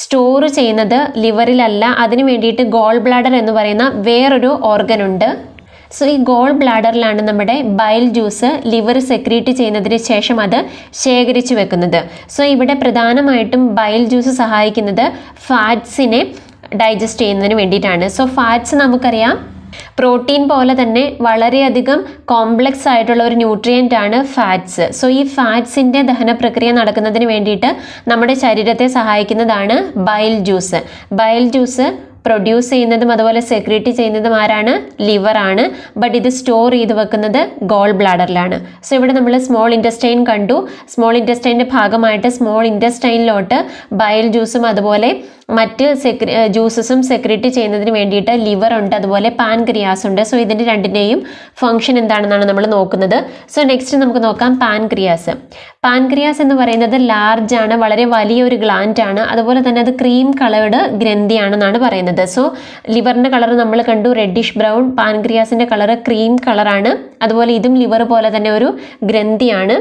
സ്റ്റോർ ചെയ്യുന്നത് ലിവറിലല്ല. അതിന് വേണ്ടിയിട്ട് ഗോൾ ബ്ലാഡർ എന്ന് പറയുന്ന വേറൊരു ഓർഗൻ ഉണ്ട്. സോ ഈ ഗോൾ ബ്ലാഡറിലാണ് നമ്മുടെ ബൈൽ ജ്യൂസ് ലിവർ സെക്രീറ്റ് ചെയ്യുന്നതിന് ശേഷം അത് ശേഖരിച്ചു വെക്കുന്നത്. സോ ഇവിടെ പ്രധാനമായിട്ടും ബൈൽ ജ്യൂസ് സഹായിക്കുന്നത് ഫാറ്റ്സിനെ ഡൈജസ്റ്റ് ചെയ്യുന്നതിന് വേണ്ടിയിട്ടാണ്. സോ ഫാറ്റ്സ് നമുക്കറിയാം പ്രോട്ടീൻ പോലെ തന്നെ വളരെയധികം കോംപ്ലക്സ് ആയിട്ടുള്ള ഒരു ന്യൂട്രിയൻ്റ് ആണ് ഫാറ്റ്സ്. സോ ഈ ഫാറ്റ്സിൻ്റെ ദഹന പ്രക്രിയ നടക്കുന്നതിന് വേണ്ടിയിട്ട് നമ്മുടെ ശരീരത്തെ സഹായിക്കുന്നതാണ് bile juice. Bile juice produce ചെയ്യുന്നതും അതുപോലെ സെക്രീറ്റ് ചെയ്യുന്നതും ആരാണ്, ലിവറാണ്. ബട്ട് ഇത് സ്റ്റോർ ചെയ്ത് വെക്കുന്നത് ഗോൾ ബ്ലാഡറിലാണ്. സോ ഇവിടെ നമ്മൾ സ്മോൾ ഇൻറ്റസ്റ്റൈൻ കണ്ടു. സ്മോൾ ഇൻറ്റസ്റ്റൈൻ്റെ ഭാഗമായിട്ട് സ്മോൾ ഇൻറ്റസ്റ്റൈനിലോട്ട് ബൈൽ ജ്യൂസും അതുപോലെ മറ്റ് ജ്യൂസസും സെക്രീറ്റ് ചെയ്യുന്നതിന് വേണ്ടിയിട്ട് ലിവർ ഉണ്ട്, അതുപോലെ പാൻക്രിയാസ് ഉണ്ട്. സോ ഇതിൻ്റെ രണ്ടിൻ്റെയും ഫംഗ്ഷൻ എന്താണെന്നാണ് നമ്മൾ നോക്കുന്നത്. സോ നെക്സ്റ്റ് നമുക്ക് നോക്കാം പാൻക്രിയാസ്. പാൻക്രിയാസ് എന്ന് പറയുന്നത് ലാർജ് ആണ്, വളരെ വലിയൊരു ഗ്ലാൻഡ് ആണ്. അതുപോലെ തന്നെ അത് ക്രീം കളേർഡ് ഗ്രന്ഥിയാണെന്നാണ് പറയുന്നത്. സോ ലിവറിൻ്റെ കളർ നമ്മൾ കണ്ടു റെഡിഷ് ബ്രൗൺ, പാൻക്രിയാസിൻ്റെ കളർ ക്രീം കളറാണ്. അതുപോലെ ഇതും ലിവർ പോലെ തന്നെ ഒരു ഗ്രന്ഥിയാണ്.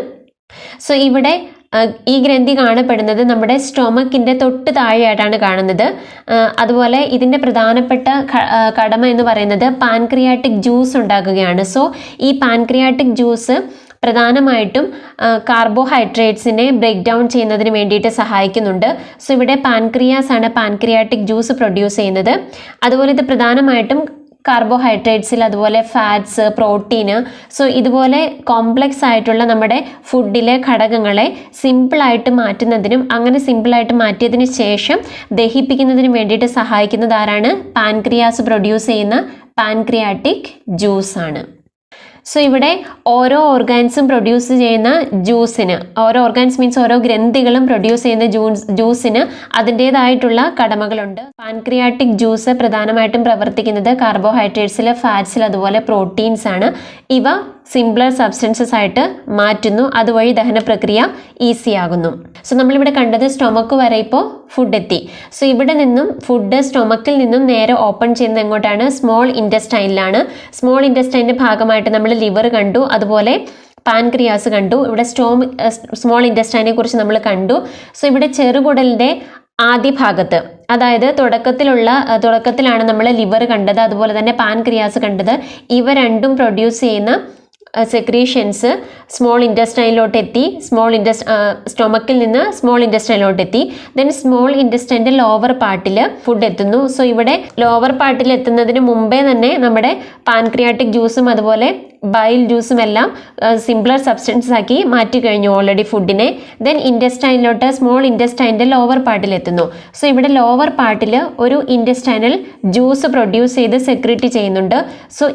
സോ ഇവിടെ ഈ ഗ്രന്ഥി കാണപ്പെടുന്നത് നമ്മുടെ സ്റ്റൊമക്കിൻ്റെ തൊട്ട് താഴെയായിട്ടാണ് കാണുന്നത്. അതുപോലെ ഇതിൻ്റെ പ്രധാനപ്പെട്ട കടമ എന്ന് പറയുന്നത് പാൻക്രിയാറ്റിക് ജ്യൂസ് ഉണ്ടാക്കുകയാണ്. സോ ഈ പാൻക്രിയാറ്റിക് ജ്യൂസ് പ്രധാനമായിട്ടും കാർബോഹൈഡ്രേറ്റ്സിനെ ബ്രേക്ക് ഡൗൺ ചെയ്യുന്നതിന് വേണ്ടിയിട്ട് സഹായിക്കുന്നുണ്ട്. സോ ഇവിടെ പാൻക്രിയാസ് ആണ് പാൻക്രിയാറ്റിക് ജ്യൂസ് പ്രൊഡ്യൂസ് ചെയ്യുന്നത്. അതുപോലെ ഇത് പ്രധാനമായിട്ടും കാർബോഹൈഡ്രേറ്റ്സിൽ, അതുപോലെ ഫാറ്റ്സ്, പ്രോട്ടീന്, സോ ഇതുപോലെ കോംപ്ലക്സ് ആയിട്ടുള്ള നമ്മുടെ ഫുഡിലെ ഘടകങ്ങളെ സിമ്പിളായിട്ട് മാറ്റുന്നതിനും അങ്ങനെ സിമ്പിളായിട്ട് മാറ്റിയതിന് ശേഷം ദഹിപ്പിക്കുന്നതിനും വേണ്ടിയിട്ട് സഹായിക്കുന്നത് ആരാണ്, പാൻക്രിയാസ് പ്രൊഡ്യൂസ് ചെയ്യുന്ന പാൻക്രിയാറ്റിക് ജ്യൂസ് ആണ്. സോ ഇവിടെ ഓരോ ഓർഗാൻസും പ്രൊഡ്യൂസ് ചെയ്യുന്ന ജ്യൂസിന്, ഓരോ ഓർഗാൻസ് മീൻസ് ഓരോ ഗ്രന്ഥികളും പ്രൊഡ്യൂസ് ചെയ്യുന്ന ജ്യൂസിന് അതിൻ്റേതായിട്ടുള്ള കടമകളുണ്ട്. പാൻക്രിയാറ്റിക് ജ്യൂസ് പ്രധാനമായിട്ടും പ്രവർത്തിക്കുന്നത് കാർബോഹൈഡ്രേറ്റ്സിൽ, ഫാറ്റ്സിൽ, അതുപോലെ പ്രോട്ടീൻസ് ആണ്. ഇവ സിംപ്ലർ സബ്സ്റ്റൻസസ് ആയിട്ട് മാറ്റുന്നു. അതുവഴി ദഹന പ്രക്രിയ ഈസി ആകുന്നു. സോ നമ്മളിവിടെ കണ്ടത് സ്റ്റൊമക്ക് വരെ ഇപ്പോൾ ഫുഡ് എത്തി. സോ ഇവിടെ നിന്നും ഫുഡ് സ്റ്റൊമക്കിൽ നിന്നും നേരെ ഓപ്പൺ ചെയ്യുന്നത് എങ്ങോട്ടാണ്, സ്മോൾ ഇൻറ്റസ്റ്റൈനിലാണ്. സ്മോൾ ഇൻറ്റസ്റ്റൈൻ്റെ ഭാഗമായിട്ട് നമ്മൾ ലിവർ കണ്ടു, അതുപോലെ പാൻക്രിയാസ് കണ്ടു. ഇവിടെ സ്മോൾ ഇൻറ്റസ്റ്റൈനെ കുറിച്ച് നമ്മൾ കണ്ടു. സോ ഇവിടെ ചെറുകുടലിൻ്റെ ആദ്യ ഭാഗത്ത്, അതായത് തുടക്കത്തിലാണ് നമ്മൾ ലിവർ കണ്ടത്, അതുപോലെ തന്നെ പാൻക്രിയാസ് കണ്ടത്. ഇവ രണ്ടും പ്രൊഡ്യൂസ് ചെയ്യുന്ന സെക്രീഷൻസ് സ്മോൾ ഇൻറ്റസ്റ്റൈനിലോട്ട് എത്തി. സ്റ്റൊമക്കിൽ നിന്ന് സ്മോൾ ഇൻറ്റസ്റ്റൈനിലോട്ട് എത്തി. ദെൻ സ്മോൾ ഇൻറ്റസ്റ്റൈൻ്റെ ലോവർ പാർട്ടിൽ ഫുഡ് എത്തുന്നു. സോ ഇവിടെ ലോവർ പാർട്ടിൽ എത്തുന്നതിന് മുമ്പേ തന്നെ നമ്മുടെ പാൻക്രിയാറ്റിക് ജ്യൂസും അതുപോലെ ബൈൽ ജ്യൂസും എല്ലാം സിംപ്ലർ സബ്സ്റ്റൻസ് ആക്കി മാറ്റി കഴിഞ്ഞു ഓൾറെഡി ഫുഡിനെ. ദെൻ ഇൻറ്റസ്റ്റൈനിലോട്ട് സ്മോൾ ഇൻറ്റസ്റ്റൈൻ്റെ ലോവർ പാർട്ടിൽ എത്തുന്നു. സോ ഇവിടെ ലോവർ പാർട്ടിൽ ഒരു ഇൻറ്റസ്റ്റൈനൽ ജ്യൂസ് പ്രൊഡ്യൂസ് ചെയ്ത് സെക്രീറ്റ് ചെയ്യുന്നുണ്ട്. സോ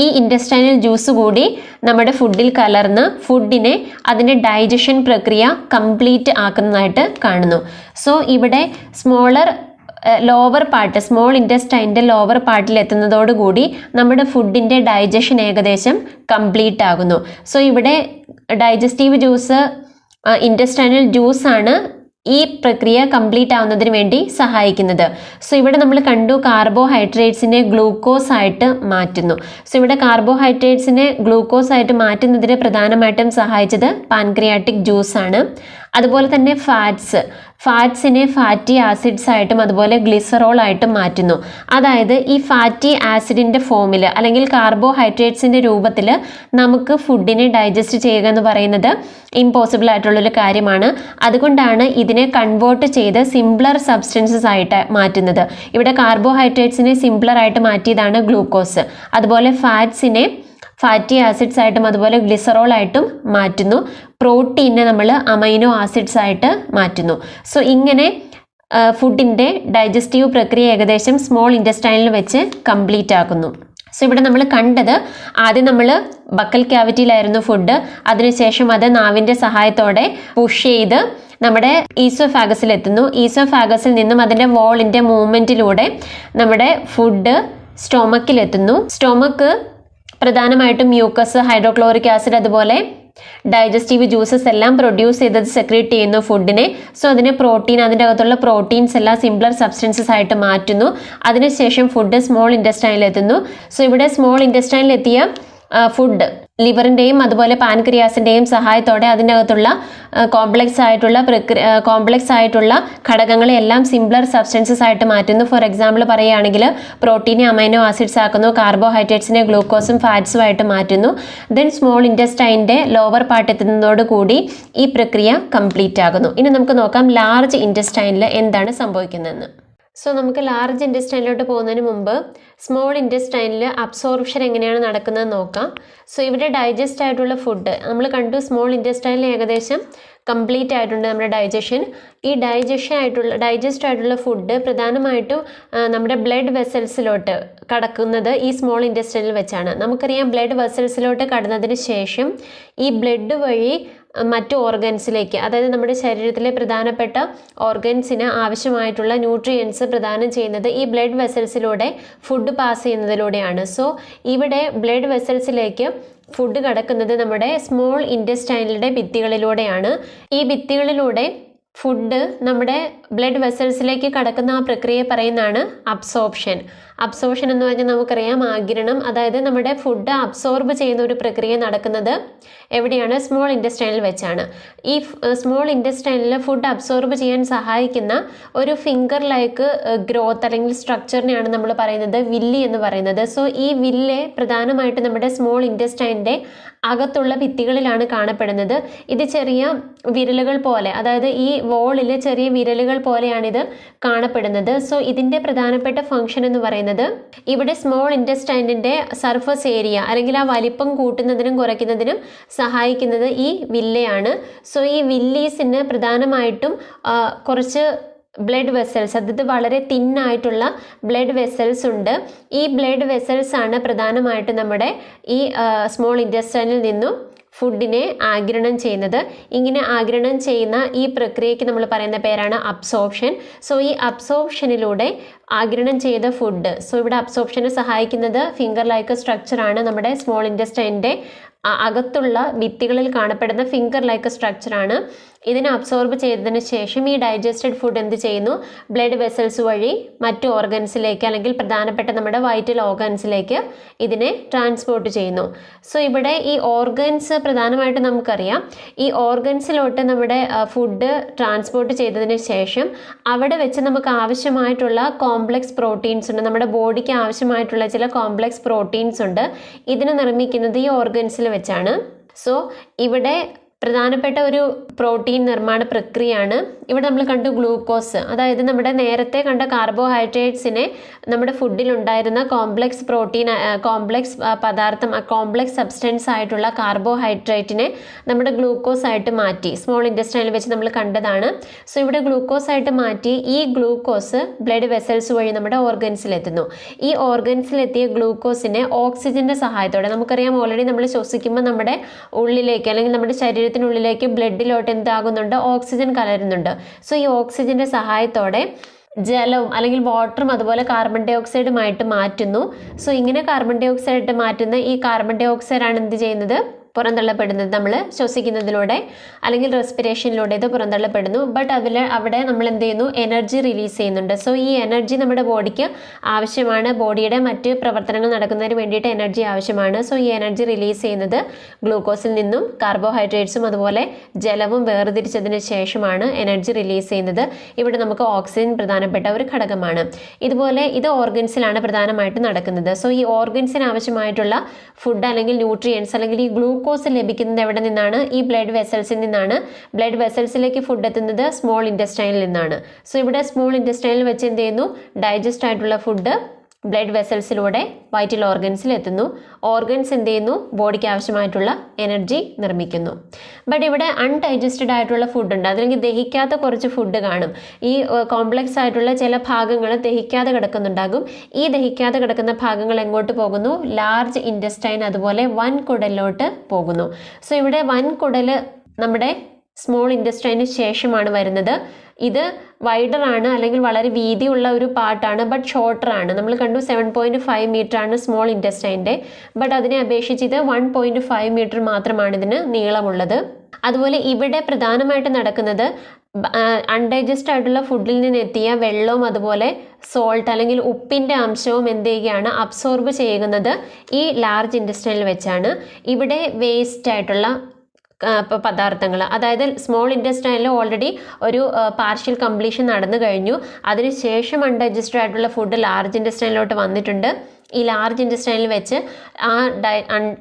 ഈ ഇൻറ്റസ്റ്റൈനൽ ജ്യൂസ് കൂടി നമ്മുടെ ഫുഡിൽ കലർന്ന് ഫുഡിനെ അതിൻ്റെ ഡൈജഷൻ പ്രക്രിയ കംപ്ലീറ്റ് ആക്കുന്നതായിട്ട് കാണുന്നു. സോ ഇവിടെ ലോവർ പാർട്ട്, സ്മോൾ ഇൻറ്റസ്റ്റൈൻ്റെ ലോവർ പാർട്ടിൽ എത്തുന്നതോടുകൂടി നമ്മുടെ ഫുഡിൻ്റെ ഡൈജഷൻ ഏകദേശം കംപ്ലീറ്റ് ആകുന്നു. സോ ഇവിടെ ഡൈജസ്റ്റീവ് ജ്യൂസ്, ഇൻറ്റസ്റ്റൈനൽ ജ്യൂസാണ് ഈ പ്രക്രിയ കംപ്ലീറ്റ് ആവുന്നതിന് വേണ്ടി സഹായിക്കുന്നത്. സോ ഇവിടെ നമ്മൾ കണ്ടു കാർബോഹൈഡ്രേറ്റ്സിനെ ഗ്ലൂക്കോസ് ആയിട്ട് മാറ്റുന്നു. സോ ഇവിടെ കാർബോഹൈഡ്രേറ്റ്സിനെ ഗ്ലൂക്കോസ് ആയിട്ട് മാറ്റുന്നതിന് പ്രധാനമായിട്ടും സഹായിച്ചത് പാൻക്രിയാറ്റിക് ജ്യൂസ് ആണ്. അതുപോലെ തന്നെ ഫാറ്റ്സിനെ ഫാറ്റി ആസിഡ്സ് ആയിട്ടും അതുപോലെ ഗ്ലിസറോൾ ആയിട്ടും മാറ്റുന്നു. അതായത് ഈ ഫാറ്റി ആസിഡിൻ്റെ ഫോമിൽ അല്ലെങ്കിൽ കാർബോഹൈഡ്രേറ്റ്സിൻ്റെ രൂപത്തിൽ നമുക്ക് ഫുഡിനെ ഡൈജസ്റ്റ് ചെയ്യുക എന്ന് പറയുന്നത് ഇമ്പോസിബിൾ ആയിട്ടുള്ളൊരു കാര്യമാണ്. അതുകൊണ്ടാണ് ഇതിനെ കൺവേർട്ട് ചെയ്ത് സിംപ്ലർ സബ്സ്റ്റൻസസ് ആയിട്ട് മാറ്റുന്നത്. ഇവിടെ കാർബോഹൈഡ്രേറ്റ്സിനെ സിംപ്ലർ ആയിട്ട് മാറ്റിയതാണ് ഗ്ലൂക്കോസ്. അതുപോലെ ഫാറ്റ്സിനെ ഫാറ്റി ആസിഡ്സ് ആയിട്ടും അതുപോലെ ഗ്ലിസറോൾ ആയിട്ടും മാറ്റുന്നു. പ്രോട്ടീനെ നമ്മൾ അമൈനോ ആസിഡ്സ് ആയിട്ട് മാറ്റുന്നു. സോ ഇങ്ങനെ ഫുഡിൻ്റെ ഡൈജസ്റ്റീവ് പ്രക്രിയ ഏകദേശം സ്മോൾ ഇൻറ്റസ്റ്റൈനിൽ വെച്ച് കംപ്ലീറ്റ് ആക്കുന്നു. സോ ഇവിടെ നമ്മൾ കണ്ടത് ആദ്യം നമ്മൾ ബക്കൽ ക്യാവിറ്റിയിലായിരുന്നു ഫുഡ്, അതിനുശേഷം അത് നാവിൻ്റെ സഹായത്തോടെ പുഷ് ചെയ്ത് നമ്മുടെ ഈസോഫാഗസിൽ എത്തുന്നു. ഈസോഫാഗസിൽ നിന്നും അതിൻ്റെ വോളിൻ്റെ മൂവ്മെൻറ്റിലൂടെ നമ്മുടെ ഫുഡ് സ്റ്റൊമക്കിലെത്തുന്നു. സ്റ്റൊമക്ക് പ്രധാനമായിട്ടും മ്യൂക്കസ്, ഹൈഡ്രോക്ലോറിക് ആസിഡ് അതുപോലെ ഡൈജസ്റ്റീവ് ജ്യൂസസ് എല്ലാം പ്രൊഡ്യൂസ് ചെയ്തത് സെക്രീറ്റ് ചെയ്യുന്നു ഫുഡിനെ. സോ അതിനെ അതിൻ്റെ അകത്തുള്ള പ്രോട്ടീൻസ് എല്ലാം സിംപ്ലർ സബ്സ്റ്റൻസസ് ആയിട്ട് മാറ്റുന്നു. അതിനുശേഷം ഫുഡ് സ്മോൾ ഇൻറ്റസ്റ്റൈനിലെത്തുന്നു. സോ ഇവിടെ സ്മോൾ ഇൻറ്റസ്റ്റൈനിലെത്തിയ ഫുഡ് ലിവറിൻ്റെയും അതുപോലെ പാൻക്രിയാസിൻ്റെയും സഹായത്തോടെ അതിൻ്റെ അകത്തുള്ള കോംപ്ലക്സ് ആയിട്ടുള്ള ഘടകങ്ങളെ എല്ലാം സിംപ്ലർ സബ്സ്റ്റൻസസ് ആയിട്ട് മാറ്റുന്നു. ഫോർ എക്സാമ്പിൾ പറയുകയാണെങ്കിൽ പ്രോട്ടീനെ അമൈനോ ആസിഡ്സ് ആക്കുന്നു, കാർബോഹൈഡ്രേറ്റ്സിനെ ഗ്ലൂക്കോസും ഫാറ്റ്സും ആയിട്ട് മാറ്റുന്നു. ദെൻ സ്മോൾ ഇൻറ്റസ്റ്റൈൻ്റെ ലോവർ പാർട്ട് എത്തുന്നതോടുകൂടി ഈ പ്രക്രിയ കംപ്ലീറ്റ് ആകുന്നു. ഇനി നമുക്ക് നോക്കാം ലാർജ് ഇൻറ്റസ്റ്റൈനിൽ എന്താണ് സംഭവിക്കുന്നതെന്ന്. സോ നമുക്ക് ലാർജ് ഇൻറ്റസ്റ്റൈനിലോട്ട് പോകുന്നതിന് മുമ്പ് സ്മോൾ ഇൻറ്റസ്റ്റൈനിൽ അബ്സോർപ്ഷൻ എങ്ങനെയാണ് നടക്കുന്നത് നോക്കാം. സോ ഇവിടെ ഡൈജസ്റ്റ് ആയിട്ടുള്ള ഫുഡ് നമ്മൾ കണ്ടു, സ്മോൾ ഇൻറ്റസ്റ്റൈനിൽ ഏകദേശം കംപ്ലീറ്റ് ആയിട്ടുണ്ട് നമ്മുടെ ഡൈജഷൻ. ഈ ഡൈജസ്റ്റ് ആയിട്ടുള്ള ഫുഡ് പ്രധാനമായിട്ടും നമ്മുടെ ബ്ലഡ് വെസൽസിലോട്ട് കടക്കുന്നത് ഈ സ്മോൾ ഇൻറ്റസ്റ്റൈനിൽ വെച്ചാണ്. നമുക്കറിയാം ബ്ലഡ് വെസൽസിലോട്ട് കടന്നതിന് ശേഷം ഈ ബ്ലഡ് വഴി മറ്റു ഓർഗൻസിലേക്ക്, അതായത് നമ്മുടെ ശരീരത്തിലെ പ്രധാനപ്പെട്ട ഓർഗൻസിന് ആവശ്യമായിട്ടുള്ള ന്യൂട്രിയൻസ് പ്രദാനം ചെയ്യുന്നത് ഈ ബ്ലഡ് വെസൽസിലൂടെ ഫുഡ് പാസ് ചെയ്യുന്നതിലൂടെയാണ്. സോ ഇവിടെ ബ്ലഡ് വെസൽസിലേക്ക് ഫുഡ് കടക്കുന്നത് നമ്മുടെ സ്മോൾ ഇൻറ്റസ്റ്റൈനിലെ ഭിത്തികളിലൂടെയാണ്. ഈ ഭിത്തികളിലൂടെ ഫുഡ് നമ്മുടെ ബ്ലഡ് വെസൽസിലേക്ക് കടക്കുന്ന ആ പ്രക്രിയയെ പറയുന്നതാണ് അബ്സോർപ്ഷൻ. അബ്സോർപ്ഷൻ എന്ന് പറഞ്ഞാൽ നമുക്കറിയാം ആഗിരണം, അതായത് നമ്മുടെ ഫുഡ് അബ്സോർബ് ചെയ്യുന്ന ഒരു പ്രക്രിയ നടക്കുന്നത് എവിടെയാണ്? സ്മോൾ ഇൻറ്റസ്റ്റൈനിൽ വെച്ചാണ്. ഈ സ്മോൾ ഇൻറ്റസ്റ്റൈനിൽ ഫുഡ് അബ്സോർബ് ചെയ്യാൻ സഹായിക്കുന്ന ഒരു ഫിംഗർ ലൈക്ക് ഗ്രോത്ത് അല്ലെങ്കിൽ സ്ട്രക്ചറിനെയാണ് നമ്മൾ പറയുന്നത് വില്ലി എന്ന് പറയുന്നത്. സോ ഈ വില്ല് പ്രധാനമായിട്ട് നമ്മുടെ സ്മോൾ ഇൻറ്റസ്റ്റൈൻ്റെ അകത്തുള്ള ഭിത്തികളിലാണ് കാണപ്പെടുന്നത്. ഇത് ചെറിയ വിരലുകൾ പോലെ, അതായത് ഈ വോളിൽ ചെറിയ വിരലുകൾ പോലെയാണിത് കാണപ്പെടുന്നത്. സോ ഇതിൻ്റെ പ്രധാനപ്പെട്ട ഫംഗ്ഷൻ എന്ന് പറയുന്നത് ഇവിടെ സ്മോൾ ഇൻറ്റസ്റ്റൈനിൻ്റെ സർഫസ് ഏരിയ അല്ലെങ്കിൽ ആ വലിപ്പം കൂട്ടുന്നതിനും കുറയ്ക്കുന്നതിനും സഹായിക്കുന്നത് ഈ വില്ലയാണ്. സോ ഈ വില്ലീസിന് പ്രധാനമായിട്ടും കുറച്ച് ബ്ലഡ് വെസൽസ്, അതായത് വളരെ തിന്നായിട്ടുള്ള ബ്ലഡ് വെസൽസ് ഉണ്ട്. ഈ ബ്ലഡ് വെസൽസ് ആണ് പ്രധാനമായിട്ടും നമ്മുടെ ഈ സ്മോൾ ഇൻറ്റസ്റ്റൈനിൽ നിന്നും ഫുഡിനെ ആഗിരണം ചെയ്യുന്നത്. ഇങ്ങനെ ആഗിരണം ചെയ്യുന്ന ഈ പ്രക്രിയയ്ക്ക് നമ്മൾ പറയുന്ന പേരാണ് അബ്സോർപ്ഷൻ. സോ ഈ അബ്സോർപ്ഷനിലൂടെ ആഗിരണം ചെയ്ത ഫുഡ്, സോ ഇവിടെ അബ്സോർപ്ഷനെ സഹായിക്കുന്നത് ഫിംഗർ ലൈക്ക് സ്ട്രക്ചറാണ്. നമ്മുടെ സ്മോൾ ഇൻറ്റസ്റ്റൈൻ്റെ അകത്തുള്ള ഭിത്തികളിൽ കാണപ്പെടുന്ന ഫിംഗർ ലൈക്ക് സ്ട്രക്ചറാണ്. ഇതിനെ അബ്സോർബ് ചെയ്തതിന് ശേഷം ഈ ഡൈജസ്റ്റഡ് ഫുഡ് എന്ത് ചെയ്യുന്നു? ബ്ലഡ് വെസൽസ് വഴി മറ്റു ഓർഗൻസിലേക്ക് അല്ലെങ്കിൽ പ്രധാനപ്പെട്ട നമ്മുടെ വൈറ്റൽ ഓർഗൻസിലേക്ക് ഇതിനെ ട്രാൻസ്പോർട്ട് ചെയ്യുന്നു. സോ ഇവിടെ ഈ ഓർഗൻസ് പ്രധാനമായിട്ട് നമുക്കറിയാം, ഈ ഓർഗൻസിലോട്ട് നമ്മുടെ ഫുഡ് ട്രാൻസ്പോർട്ട് ചെയ്തതിന് ശേഷം അവിടെ വെച്ച് നമുക്ക് ആവശ്യമായിട്ടുള്ള കോംപ്ലക്സ് പ്രോട്ടീൻസ് ഉണ്ട്. നമ്മുടെ ബോഡിക്ക് ആവശ്യമായിട്ടുള്ള ചില കോംപ്ലക്സ് പ്രോട്ടീൻസ് ഉണ്ട്. ഇതിനെ നിർമ്മിക്കുന്നത് ഈ ഓർഗൻസിൽ വെച്ചാണ്. സോ ഇവിടെ പ്രധാനപ്പെട്ട ഒരു പ്രോട്ടീൻ നിർമ്മാണ പ്രക്രിയയാണ്. ഇവിടെ നമ്മൾ കണ്ടു ഗ്ലൂക്കോസ്, അതായത് നമ്മുടെ നേരത്തെ കണ്ട കാർബോഹൈഡ്രേറ്റ്സിനെ നമ്മുടെ ഫുഡിലുണ്ടായിരുന്ന കോംപ്ലക്സ് പദാർത്ഥം, കോംപ്ലക്സ് സബ്സ്റ്റൻസ് ആയിട്ടുള്ള കാർബോഹൈഡ്രേറ്റിനെ നമ്മുടെ ഗ്ലൂക്കോസ് ആയിട്ട് മാറ്റി. സ്മോൾ ഇൻറ്റസ്റ്റൈനിൽ വെച്ച് നമ്മൾ കണ്ടതാണ്. സോ ഇവിടെ ഗ്ലൂക്കോസ് ആയിട്ട് മാറ്റി ഈ ഗ്ലൂക്കോസ് ബ്ലഡ് വെസൽസ് വഴി നമ്മുടെ ഓർഗൻസിലെത്തുന്നു. ഈ ഓർഗൻസിലെത്തിയ ഗ്ലൂക്കോസിനെ ഓക്സിജൻ്റെ സഹായത്തോടെ, നമുക്കറിയാം ഓൾറെഡി നമ്മൾ ശ്വസിക്കുമ്പോൾ നമ്മുടെ ഉള്ളിലേക്ക് അല്ലെങ്കിൽ നമ്മുടെ ശരീരത്തിനുള്ളിലേക്ക് ബ്ലഡിലോട്ട് എന്താകുന്നുണ്ട്? ഓക്സിജൻ കലരുന്നുണ്ട്. സോ ഈ ഓക്സിജൻ്റെ സഹായത്തോടെ ജലവും അല്ലെങ്കിൽ വാട്ടറും അതുപോലെ കാർബൺ ഡൈ ഓക്സൈഡുമായിട്ട് മാറ്റുന്നു. സോ ഇങ്ങനെ കാർബൺ ഡൈ ഓക്സൈഡ് മാറ്റുന്ന ഈ കാർബൺ ഡൈ ഓക്സൈഡാണ് എന്ത് ചെയ്യുന്നത്? പുറന്തള്ളപ്പെടുന്നത് നമ്മൾ ശ്വസിക്കുന്നതിലൂടെ അല്ലെങ്കിൽ റെസ്പിറേഷനിലൂടെ ഇത് പുറന്തള്ളപ്പെടുന്നു. ബട്ട് അവിടെ നമ്മൾ എന്ത് ചെയ്യുന്നു, എനർജി റിലീസ് ചെയ്യുന്നുണ്ട്. സോ ഈ എനർജി നമ്മുടെ ബോഡിക്ക് ആവശ്യമാണ്, ബോഡിയുടെ മറ്റ് പ്രവർത്തനങ്ങൾ നടക്കുന്നതിന് വേണ്ടിയിട്ട് എനർജി ആവശ്യമാണ്. സോ ഈ എനർജി റിലീസ് ചെയ്യുന്നത് ഗ്ലൂക്കോസിൽ നിന്നും കാർബോഹൈഡ്രേറ്റ്സും അതുപോലെ ജലവും വേർതിരിച്ചതിന് ശേഷമാണ് എനർജി റിലീസ് ചെയ്യുന്നത്. ഇവിടെ നമുക്ക് ഓക്സിജൻ പ്രധാനപ്പെട്ട ഒരു ഘടകമാണ്. ഇതുപോലെ ഇത് ഓർഗൻസിലാണ് പ്രധാനമായിട്ട് നടക്കുന്നത്. സോ ഈ ഓർഗൻസിന് ആവശ്യമായിട്ടുള്ള ഫുഡ് അല്ലെങ്കിൽ ന്യൂട്രിയൻസ് അല്ലെങ്കിൽ ഈ ഗ്ലൂക്കോസ് ലഭിക്കുന്നത് എവിടെ നിന്നാണ്? ഈ ബ്ലഡ് വെസൽസിൽ നിന്നാണ്. ബ്ലഡ് വെസൽസിലേക്ക് ഫുഡ് എത്തുന്നത് സ്മോൾ ഇൻറ്റസ്റ്റൈനിൽ നിന്നാണ്. സോ ഇവിടെ സ്മോൾ ഇൻറ്റസ്റ്റൈനിൽ വെച്ച് എന്ത് ചെയ്യുന്നു, ഡൈജസ്റ്റ് ആയിട്ടുള്ള ഫുഡ് ബ്ലഡ് വെസൽസിലൂടെ വൈറ്റൽ ഓർഗൻസിൽ എത്തുന്നു. ഓർഗൻസ് എന്ത് ചെയ്യുന്നു, ബോഡിക്ക് ആവശ്യമായിട്ടുള്ള എനർജി നിർമ്മിക്കുന്നു. ബട്ട് ഇവിടെ അൺഡൈജസ്റ്റഡ് ആയിട്ടുള്ള ഫുഡ് ഉണ്ട്, അതിലേക്ക് ദഹിക്കാത്ത കുറച്ച് ഫുഡ് കാണും. ഈ കോംപ്ലക്സ് ആയിട്ടുള്ള ചില ഭാഗങ്ങൾ ദഹിക്കാതെ കിടക്കുന്നുണ്ടാകും. ഈ ദഹിക്കാതെ കിടക്കുന്ന ഭാഗങ്ങൾ എങ്ങോട്ട് പോകുന്നു? ലാർജ് ഇൻറ്റസ്റ്റൈൻ അതുപോലെ വൻകുടലിലോട്ട് പോകുന്നു. സോ ഇവിടെ വൻകുടൽ നമ്മുടെ സ്മോൾ ഇൻറ്റസ്റ്റൈന് ശേഷമാണ് വരുന്നത്. ഇത് വൈഡർ ആണ് അല്ലെങ്കിൽ വളരെ വീതിയുള്ള ഒരു പാർട്ടാണ്, ബട്ട് ഷോർട്ടർ ആണ്. നമ്മൾ കണ്ടു 7.5 മീറ്റർ ആണ് സ്മോൾ ഇൻറ്റസ്റ്റൈൻ്റെ, ബട്ട് അതിനെ അപേക്ഷിച്ച് ഇത് 1.5 മീറ്റർ മാത്രമാണ് ഇതിന് നീളമുള്ളത്. അതുപോലെ ഇവിടെ പ്രധാനമായിട്ട് നടക്കുന്നത് അൺഡൈജസ്റ്റ് ആയിട്ടുള്ള ഫുഡിൽ നിന്ന് എത്തിയ വെള്ളവും അതുപോലെ സോൾട്ട് അല്ലെങ്കിൽ ഉപ്പിൻ്റെ അംശവും എന്ത് ചെയ്യുകയാണ്, അബ്സോർബ് ചെയ്യുന്നത് ഈ ലാർജ് ഇൻറ്റസ്റ്റൈനിൽ വെച്ചാണ്. ഇവിടെ വേസ്റ്റ് ആയിട്ടുള്ള പദാർത്ഥങ്ങൾ, അതായത് സ്മോൾ ഇൻറ്റസ്റ്റൈനിൽ ഓൾറെഡി ഒരു പാർഷ്യൽ കംപ്ലീഷൻ നടന്നു കഴിഞ്ഞു. അതിനുശേഷം അൺഡൈജസ്റ്റഡ് ആയിട്ടുള്ള ഫുഡ് ലാർജ് ഇൻറ്റസ്റ്റൈനിലോട്ട് വന്നിട്ടുണ്ട്. ഈ ലാർജ് ഇൻറ്റസ്റ്റൈനിൽ വെച്ച് ആ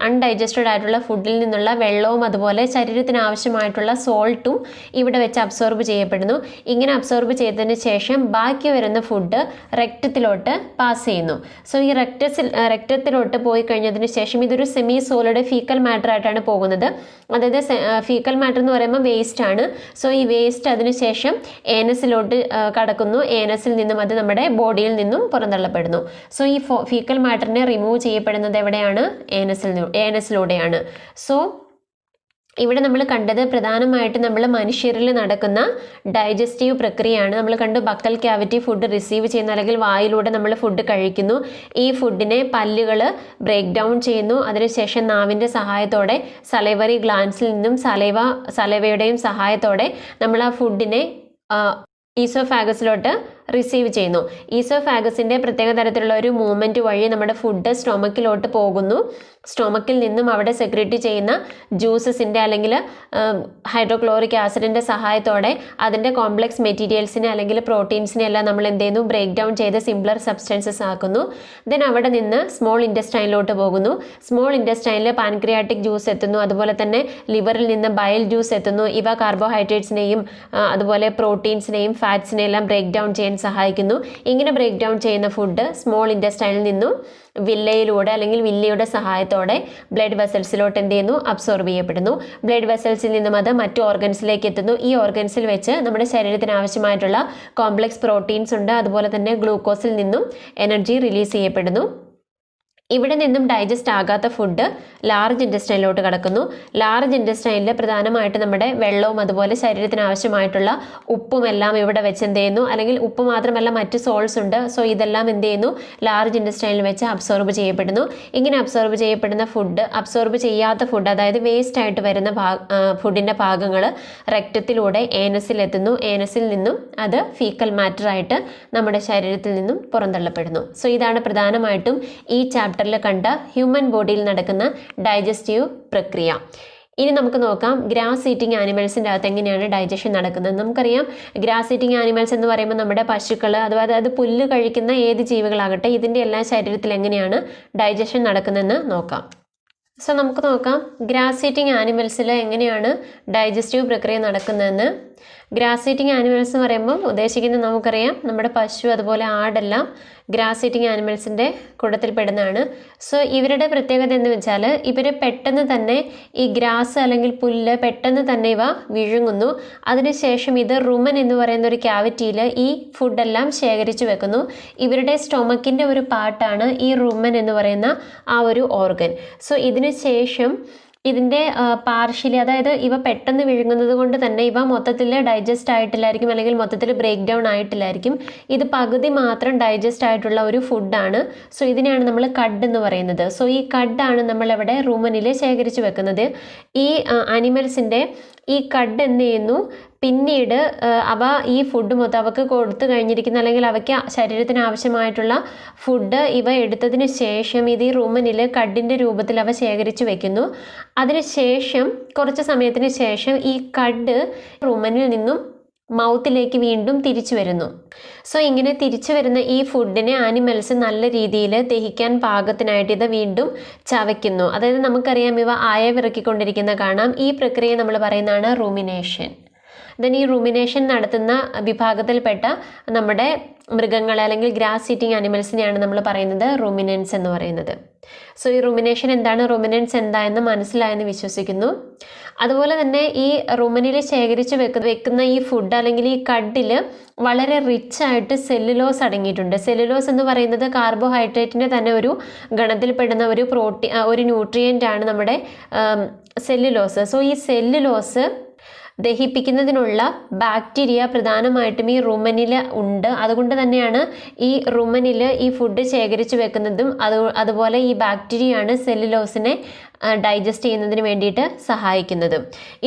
അൺഡൈജസ്റ്റഡ് ആയിട്ടുള്ള ഫുഡിൽ നിന്നുള്ള വെള്ളവും അതുപോലെ ശരീരത്തിന് ആവശ്യമായിട്ടുള്ള സോൾട്ടും ഇവിടെ വെച്ച് അബ്സോർബ് ചെയ്യപ്പെടുന്നു. ഇങ്ങനെ അബ്സോർബ് ചെയ്തതിന് ശേഷം ബാക്കി വരുന്ന ഫുഡ് രക്തത്തിലോട്ട് പാസ് ചെയ്യുന്നു. സോ ഈ രക്തത്തിലോട്ട് പോയി കഴിഞ്ഞതിന് ശേഷം ഇതൊരു സെമി സോളിഡ് ഫീക്കൽ മാറ്റർ ആയിട്ടാണ് പോകുന്നത്. അതായത് ഫീക്കൽ മാറ്റർ എന്ന് പറയുമ്പോൾ വേസ്റ്റ് ആണ്. സോ ഈ വേസ്റ്റ് അതിനുശേഷം ഏനസിലോട്ട് കടക്കുന്നു. ഏനസിൽ നിന്നും അത് നമ്മുടെ ബോഡിയിൽ നിന്നും പുറന്തള്ളപ്പെടുന്നു. സോ ഈ ഫീക്കൽ മാറ്ററിനെ റിമൂവ് ചെയ്യപ്പെടുന്നത് എവിടെയാണ്? ഏനസിലൂടെയാണ്. സോ ഇവിടെ നമ്മൾ കണ്ടത് പ്രധാനമായിട്ട് നമ്മൾ മനുഷ്യരിൽ നടക്കുന്ന ഡൈജസ്റ്റീവ് പ്രക്രിയയാണ്. നമ്മൾ കണ്ടു ബക്കൽ ക്യാവിറ്റി ഫുഡ് റിസീവ് ചെയ്യുന്നു, അല്ലെങ്കിൽ വായിലൂടെ നമ്മൾ ഫുഡ് കഴിക്കുന്നു. ഈ ഫുഡിനെ പല്ലുകൾ ബ്രേക്ക് ഡൗൺ ചെയ്യുന്നു. അതിനുശേഷം നാവിൻ്റെ സഹായത്തോടെ സലൈവറി ഗ്ലാൻസിൽ നിന്നും സലൈവയുടെയും സഹായത്തോടെ നമ്മൾ ആ ഫുഡിനെ ഈസോഫാഗസിലോട്ട് റിസീവ് ചെയ്യുന്നു. ഈസോഫാഗസിൻ്റെ പ്രത്യേക തരത്തിലുള്ള ഒരു മൂവ്മെൻറ്റ് വഴി നമ്മുടെ ഫുഡ് സ്റ്റൊമക്കിലോട്ട് പോകുന്നു. സ്റ്റൊമക്കിൽ നിന്നും അവിടെ സെക്രീറ്റ് ചെയ്യുന്ന ജ്യൂസസിൻ്റെ അല്ലെങ്കിൽ ഹൈഡ്രോക്ലോറിക് ആസിഡിൻ്റെ സഹായത്തോടെ അതിൻ്റെ കോംപ്ലക്സ് മെറ്റീരിയൽസിനെ അല്ലെങ്കിൽ പ്രോട്ടീൻസിനെ എല്ലാം നമ്മൾ എന്ത് ചെയ്യുന്നു, ബ്രേക്ക് ഡൗൺ ചെയ്ത് സിംപ്ലർ സബ്സ്റ്റൻസസ് ആക്കുന്നു. ദെൻ അവിടെ നിന്ന് സ്മോൾ ഇൻറ്റസ്റ്റൈനിലോട്ട് പോകുന്നു. സ്മോൾ ഇൻറ്റസ്റ്റൈനിൽ പാൻക്രിയാറ്റിക് ജ്യൂസ് എത്തുന്നു. അതുപോലെ തന്നെ ലിവറിൽ നിന്ന് ബയൽ ജ്യൂസ് എത്തുന്നു. ഇവ കാർബോഹൈഡ്രേറ്റ്സിനെയും അതുപോലെ പ്രോട്ടീൻസിനെയും ഫാറ്റ്സിനെയും എല്ലാം ബ്രേക്ക് ഡൗൺ ചെയ്യാൻ സഹായിക്കുന്നു. ഇങ്ങനെ ബ്രേക്ക് ഡൗൺ ചെയ്യുന്ന ഫുഡ് സ്മോൾ ഇൻറ്റസ്റ്റൈനിൽ നിന്നും വില്ലയിലൂടെ അല്ലെങ്കിൽ വില്ലയുടെ സഹായത്തോടെ ബ്ലഡ് വെസൽസിലോട്ട് എന്ത് ചെയ്യുന്നു, അബ്സോർബ് ചെയ്യപ്പെടുന്നു. ബ്ലഡ് വെസൽസിൽ നിന്നും അത് മറ്റു ഓർഗൻസിലേക്ക് എത്തുന്നു. ഈ ഓർഗൻസിൽ വെച്ച് നമ്മുടെ ശരീരത്തിന് ആവശ്യമായിട്ടുള്ള കോംപ്ലക്സ് പ്രോട്ടീൻസ് ഉണ്ട്. അതുപോലെ തന്നെ ഗ്ലൂക്കോസിൽ നിന്നും എനർജി റിലീസ് ചെയ്യപ്പെടുന്നു. ഇവിടെ നിന്നും ഡൈജസ്റ്റ് ആകാത്ത ഫുഡ് ലാർജ് ഇൻറ്റസ്റ്റൈനിലോട്ട് കടക്കുന്നു. ലാർജ് ഇൻറ്റസ്റ്റൈനിൽ പ്രധാനമായിട്ട് നമ്മുടെ വെള്ളവും അതുപോലെ ശരീരത്തിന് ആവശ്യമായിട്ടുള്ള ഉപ്പും എല്ലാം ഇവിടെ വെച്ച് എന്ത് ചെയ്യുന്നു, അല്ലെങ്കിൽ ഉപ്പ് മാത്രമല്ല മറ്റ് സോൾട്സ് ഉണ്ട്. സോ ഇതെല്ലാം എന്ത് ചെയ്യുന്നു, ലാർജ് ഇൻറ്റസ്റ്റൈനിൽ വെച്ച് അബ്സോർബ് ചെയ്യപ്പെടുന്നു. ഇങ്ങനെ അബ്സോർബ് ചെയ്യപ്പെടുന്ന ഫുഡ്, അബ്സോർബ് ചെയ്യാത്ത ഫുഡ്, അതായത് വേസ്റ്റ് ആയിട്ട് വരുന്ന ഫുഡിൻ്റെ ഭാഗങ്ങൾ രക്തത്തിലൂടെ ഏനസിലെത്തുന്നു. ഏനസിൽ നിന്നും അത് ഫീക്കൽ മാറ്റർ ആയിട്ട് നമ്മുടെ ശരീരത്തിൽ നിന്നും പുറന്തള്ളപ്പെടുന്നു. സോ ഇതാണ് പ്രധാനമായിട്ടും ഈ ചാപ്റ്ററിൽ കണ്ട ഹ്യൂമൻ ബോഡിയിൽ നടക്കുന്ന ഡൈജസ്റ്റീവ് പ്രക്രിയ. ഇനി നമുക്ക് നോക്കാം ഗ്രാസ് ഈറ്റിംഗ് ആനിമൽസിൻ്റെ അകത്ത് എങ്ങനെയാണ് ഡൈജഷൻ നടക്കുന്നത്. നമുക്കറിയാം ഗ്രാസ് ഈറ്റിംഗ് ആനിമൽസ് എന്ന് പറയുമ്പോൾ നമ്മുടെ പശുക്കൾ, അതായത് പുല്ല് കഴിക്കുന്ന ഏത് ജീവികളാകട്ടെ ഇതിൻ്റെ എല്ലാം ശരീരത്തിൽ എങ്ങനെയാണ് ഡൈജഷൻ നടക്കുന്നതെന്ന് നോക്കാം. സോ നമുക്ക് നോക്കാം ഗ്രാസ് ഈറ്റിംഗ് ആനിമൽസിൽ എങ്ങനെയാണ് ഡൈജസ്റ്റീവ് പ്രക്രിയ നടക്കുന്നതെന്ന്. ഗ്രാസ് ഈറ്റിംഗ് ആനിമൽസ് എന്ന് പറയുമ്പം ഉദ്ദേശിക്കുന്നത് നമുക്കറിയാം നമ്മുടെ പശു അതുപോലെ ആടെല്ലാം ഗ്രാസ് ഈറ്റിംഗ് ആനിമൽസിൻ്റെ കൂട്ടത്തിൽപ്പെടുന്നതാണ്. സോ ഇവരുടെ പ്രത്യേകത എന്ന് വെച്ചാൽ ഇവർ പെട്ടെന്ന് തന്നെ ഈ ഗ്രാസ് അല്ലെങ്കിൽ പുല്ല് പെട്ടെന്ന് തന്നെ ഇവ വിഴുങ്ങുന്നു. അതിനുശേഷം ഇത് റുമൻ എന്ന് പറയുന്ന ഒരു ക്യാവിറ്റിയിൽ ഈ ഫുഡെല്ലാം ശേഖരിച്ചു വെക്കുന്നു. ഇവരുടെ സ്റ്റൊമക്കിൻ്റെ ഒരു പാർട്ടാണ് ഈ റുമൻ എന്ന് പറയുന്ന ആ ഒരു ഓർഗൻ. സോ ഇതിന് ശേഷം ഇതിൻ്റെ പാർഷ്യലി, അതായത് ഇവ പെട്ടെന്ന് വിഴുങ്ങുന്നത് കൊണ്ട് തന്നെ ഇവ മൊത്തത്തിൽ ഡൈജസ്റ്റ് ആയിട്ടില്ലായിരിക്കും, അല്ലെങ്കിൽ മൊത്തത്തിൽ ബ്രേക്ക് ഡൗൺ ആയിട്ടില്ലായിരിക്കും. ഇത് പകുതി മാത്രം ഡൈജസ്റ്റ് ആയിട്ടുള്ള ഒരു ഫുഡാണ്. സോ ഇതിനെയാണ് നമ്മൾ കഡ് എന്ന് പറയുന്നത്. സോ ഈ കഡാണ് നമ്മളിവിടെ റുമനിൽ ശേഖരിച്ച് വെക്കുന്നത്. ഈ ആനിമൽസിൻ്റെ ഈ കഡ് എന്ത് ചെയ്യുന്നു, പിന്നീട് അവ ഈ ഫുഡ് മൊത്തം അവർക്ക് കൊടുത്തു കഴിഞ്ഞിരിക്കുന്ന, അല്ലെങ്കിൽ അവയ്ക്ക് ശരീരത്തിന് ആവശ്യമായിട്ടുള്ള ഫുഡ് ഇവ എടുത്തതിന് ശേഷം ഇത് ഈ റുമനിൽ കഡിൻ്റെ രൂപത്തിൽ അവ ശേഖരിച്ചു വെക്കുന്നു. അതിനുശേഷം കുറച്ച് സമയത്തിന് ശേഷം ഈ കഡ് റുമനിൽ നിന്നും മൗത്തിലേക്ക് വീണ്ടും തിരിച്ചു വരുന്നു. സോ ഇങ്ങനെ തിരിച്ചു വരുന്ന ഈ ഫുഡിനെ ആനിമൽസ് നല്ല രീതിയിൽ ദഹിക്കാൻ പാകത്തിനായിട്ട് ഇത് വീണ്ടും ചവയ്ക്കുന്നു. അതായത് നമുക്കറിയാം ഇവ അയവിറക്കിക്കൊണ്ടിരിക്കുന്ന കാണാം. ഈ പ്രക്രിയ നമ്മൾ പറയുന്നതാണ് റൂമിനേഷൻ. ദെൻ ഈ റൂമിനേഷൻ നടത്തുന്ന വിഭാഗത്തിൽപ്പെട്ട നമ്മുടെ മൃഗങ്ങളെ അല്ലെങ്കിൽ ഗ്രാസ് ഈറ്റിംഗ് ആനിമൽസിനെയാണ് നമ്മൾ പറയുന്നത് റൂമിനൻസ് എന്ന് പറയുന്നത്. സോ ഈ റൂമിനേഷൻ എന്താണ്, റൂമിനൻസ് എന്താ എന്ന് മനസ്സിലായെന്ന് വിശ്വസിക്കുന്നു. അതുപോലെ തന്നെ ഈ റുമനിൽ ശേഖരിച്ച് വെക്കുന്ന ഈ ഫുഡ് അല്ലെങ്കിൽ ഈ കഡിൽ വളരെ റിച്ച് ആയിട്ട് സെല്ലുലോസ് അടങ്ങിയിട്ടുണ്ട്. സെല്ലുലോസ് എന്ന് പറയുന്നത് കാർബോഹൈഡ്രേറ്റിൻ്റെ തന്നെ ഒരു ഗണത്തിൽപ്പെടുന്ന ഒരു ന്യൂട്രിയൻ്റ് ആണ് നമ്മുടെ സെല്ലുലോസ്. സോ ഈ സെല്ലുലോസ് ദഹിപ്പിക്കുന്നതിനുള്ള ബാക്ടീരിയ പ്രധാനമായിട്ടും ഈ റുമനിൽ ഉണ്ട്. അതുകൊണ്ട് തന്നെയാണ് ഈ റുമനിൽ ഈ ഫുഡ് ശേഖരിച്ച് വെക്കുന്നതും അതുപോലെ ഈ ബാക്ടീരിയയാണ് സെല്ലുലോസിനെ ഡൈജസ്റ്റ് ചെയ്യുന്നതിന് വേണ്ടിയിട്ട് സഹായിക്കുന്നത്.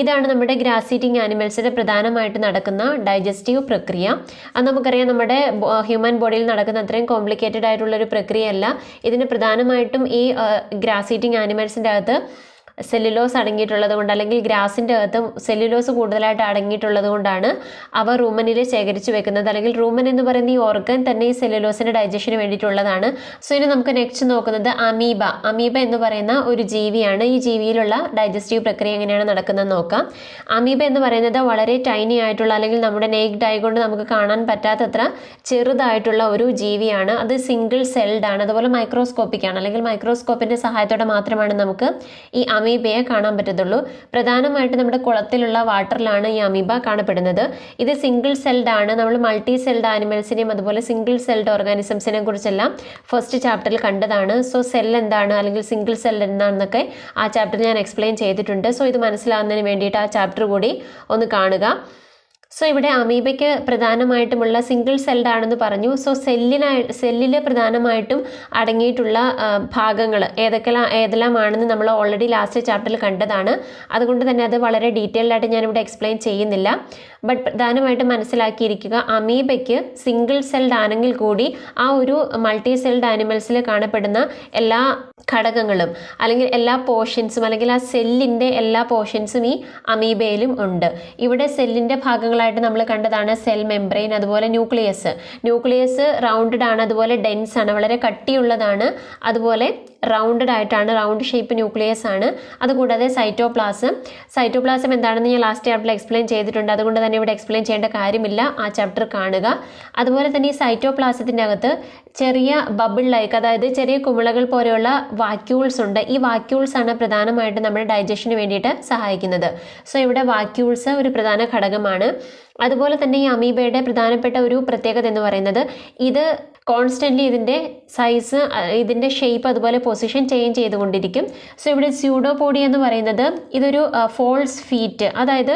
ഇതാണ് നമ്മുടെ ഗ്രാസ് ഈറ്റിംഗ് ആനിമൽസിൽ പ്രധാനമായിട്ട് നടക്കുന്ന ഡൈജസ്റ്റീവ് പ്രക്രിയ. അത് നമുക്കറിയാം നമ്മുടെ ഹ്യൂമൻ ബോഡിയിൽ നടക്കുന്ന അത്രയും കോംപ്ലിക്കേറ്റഡ് ആയിട്ടുള്ളൊരു പ്രക്രിയയല്ല. ഇതിന് പ്രധാനമായിട്ടും ഈ ഗ്രാസ് ഈറ്റിംഗ് ആനിമൽസിൻ്റെ അകത്ത് സെല്ലുലോസ് അടങ്ങിയിട്ടുള്ളത് കൊണ്ട്, അല്ലെങ്കിൽ ഗ്രാസിൻ്റെ അകത്ത് സെല്ലുലോസ് കൂടുതലായിട്ട് അടങ്ങിയിട്ടുള്ളത് കൊണ്ടാണ് അവ റൂമനിൽ ശേഖരിച്ച് വെക്കുന്നത്. അല്ലെങ്കിൽ റൂമൻ എന്ന് പറയുന്ന ഈ ഓർഗൻ തന്നെ ഈ സെല്ലുലോസിൻ്റെ ഡൈജഷന് വേണ്ടിയിട്ടുള്ളതാണ്. സോ ഇനി നമുക്ക് നെക്സ്റ്റ് നോക്കുന്നത് അമീബ. അമീബ എന്ന് പറയുന്ന ഒരു ജീവിയാണ്. ഈ ജീവിയിലുള്ള ഡൈജസ്റ്റീവ് പ്രക്രിയ എങ്ങനെയാണ് നടക്കുന്നതെന്ന് നോക്കാം. അമീബ എന്ന് പറയുന്നത് വളരെ ടൈനി ആയിട്ടുള്ള, അല്ലെങ്കിൽ നമ്മുടെ നെയ്ക്ഡ് ആയി കൊണ്ട് നമുക്ക് കാണാൻ പറ്റാത്തത്ര ചെറുതായിട്ടുള്ള ഒരു ജീവിയാണ്. അത് സിംഗിൾ സെൽഡ് ആണ്, അതുപോലെ മൈക്രോസ്കോപ്പിക് ആണ്, അല്ലെങ്കിൽ മൈക്രോസ്കോപ്പിൻ്റെ സഹായത്തോടെ മാത്രമാണ് നമുക്ക് ഈ അമീബയെ കാണാൻ പറ്റത്തുള്ളൂ. പ്രധാനമായിട്ട് നമ്മുടെ കുളത്തിലുള്ള വാട്ടറിലാണ് ഈ അമീബ കാണപ്പെടുന്നത്. ഇത് സിംഗിൾ സെൽഡ് ആണ്. നമ്മൾ മൾട്ടി സെൽഡ് ആനിമൽസിനെയും അതുപോലെ സിംഗിൾ സെൽഡ് ഓർഗാനിസംസിനെ കുറിച്ചെല്ലാം ഫസ്റ്റ് ചാപ്റ്ററിൽ കണ്ടതാണ്. സോ സെൽ എന്താണ് അല്ലെങ്കിൽ സിംഗിൾ സെൽ എന്താണെന്നൊക്കെ ആ ചാപ്റ്ററിൽ ഞാൻ എക്സ്പ്ലെയിൻ ചെയ്തിട്ടുണ്ട്. സോ ഇത് മനസ്സിലാവുന്നതിന് വേണ്ടിയിട്ട് ആ ചാപ്റ്റർ കൂടി ഒന്ന് കാണുക. സോ ഇവിടെ അമീബയ്ക്ക് പ്രധാനമായിട്ടുമുള്ള സിംഗിൾ സെൽഡ് ആണെന്ന് പറഞ്ഞു. സോ സെല്ലിൽ പ്രധാനമായിട്ടും അടങ്ങിയിട്ടുള്ള ഭാഗങ്ങൾ ഏതെല്ലാമാണെന്ന് നമ്മൾ ഓൾറെഡി ലാസ്റ്റ് ചാപ്റ്ററിൽ കണ്ടതാണ്. അതുകൊണ്ട് തന്നെ അത് വളരെ ഡീറ്റെയിൽഡ് ആയിട്ട് ഞാനിവിടെ എക്സ്പ്ലെയിൻ ചെയ്യുന്നില്ല. ബട്ട് പ്രധാനമായിട്ടും മനസ്സിലാക്കിയിരിക്കുക, അമീബയ്ക്ക് സിംഗിൾ സെൽഡ് ആണെങ്കിൽ കൂടി ആ ഒരു മൾട്ടി സെൽഡ് ആനിമൽസിൽ കാണപ്പെടുന്ന എല്ലാ ഘടകങ്ങളും അല്ലെങ്കിൽ എല്ലാ പോർഷൻസും അല്ലെങ്കിൽ ആ സെല്ലിൻ്റെ എല്ലാ പോർഷൻസും ഈ അമീബയിലും ഉണ്ട്. ഇവിടെ സെല്ലിൻ്റെ ഭാഗങ്ങളായിട്ട് നമ്മൾ കണ്ടതാണ് സെൽ മെംബ്രെയിൻ, അതുപോലെ ന്യൂക്ലിയസ് റൗണ്ടഡ് ആണ്, അതുപോലെ ഡെൻസ് ആണ്, വളരെ കട്ടിയുള്ളതാണ്, അതുപോലെ റൗണ്ടഡ് ആയിട്ടാണ്, റൗണ്ട് ഷേപ്പ് ന്യൂക്ലിയസ് ആണ്. അതുകൂടാതെ സൈറ്റോപ്ലാസം എന്താണെന്ന് ഞാൻ ലാസ്റ്റ് ചാപ്റ്ററിൽ എക്സ്പ്ലെയിൻ ചെയ്തിട്ടുണ്ട്. അതുകൊണ്ട് തന്നെ ഇവിടെ എക്സ്പ്ലെയിൻ ചെയ്യേണ്ട കാര്യമില്ല, ആ ചാപ്റ്റർ കാണുക. അതുപോലെ തന്നെ ഈ സൈറ്റോപ്ലാസത്തിൻ്റെ അകത്ത് ചെറിയ ബബിൾ ലൈക്ക്, അതായത് ചെറിയ കുമിളകൾ പോലെയുള്ള വാക്യൂൾസ് ഉണ്ട്. ഈ വാക്യൂൾസ് ആണ് പ്രധാനമായിട്ടും നമ്മുടെ ഡൈജഷന് വേണ്ടിയിട്ട് സഹായിക്കുന്നത്. സോ ഇവിടെ വാക്യൂൾസ് ഒരു പ്രധാന ഘടകമാണ്. അതുപോലെ തന്നെ ഈ അമീബയുടെ പ്രധാനപ്പെട്ട ഒരു പ്രത്യേകത എന്ന് പറയുന്നത് ഇത് കോൺസ്റ്റൻ്റ്ലി ഇതിൻ്റെ സൈസ്, ഇതിൻ്റെ ഷേപ്പ്, അതുപോലെ പൊസിഷൻ ചേഞ്ച് ചെയ്തുകൊണ്ടിരിക്കും. സോ ഇവിടെ സ്യൂഡോപോഡിയ എന്ന് പറയുന്നത് ഇതൊരു ഫോൾസ് ഫീറ്റ്, അതായത്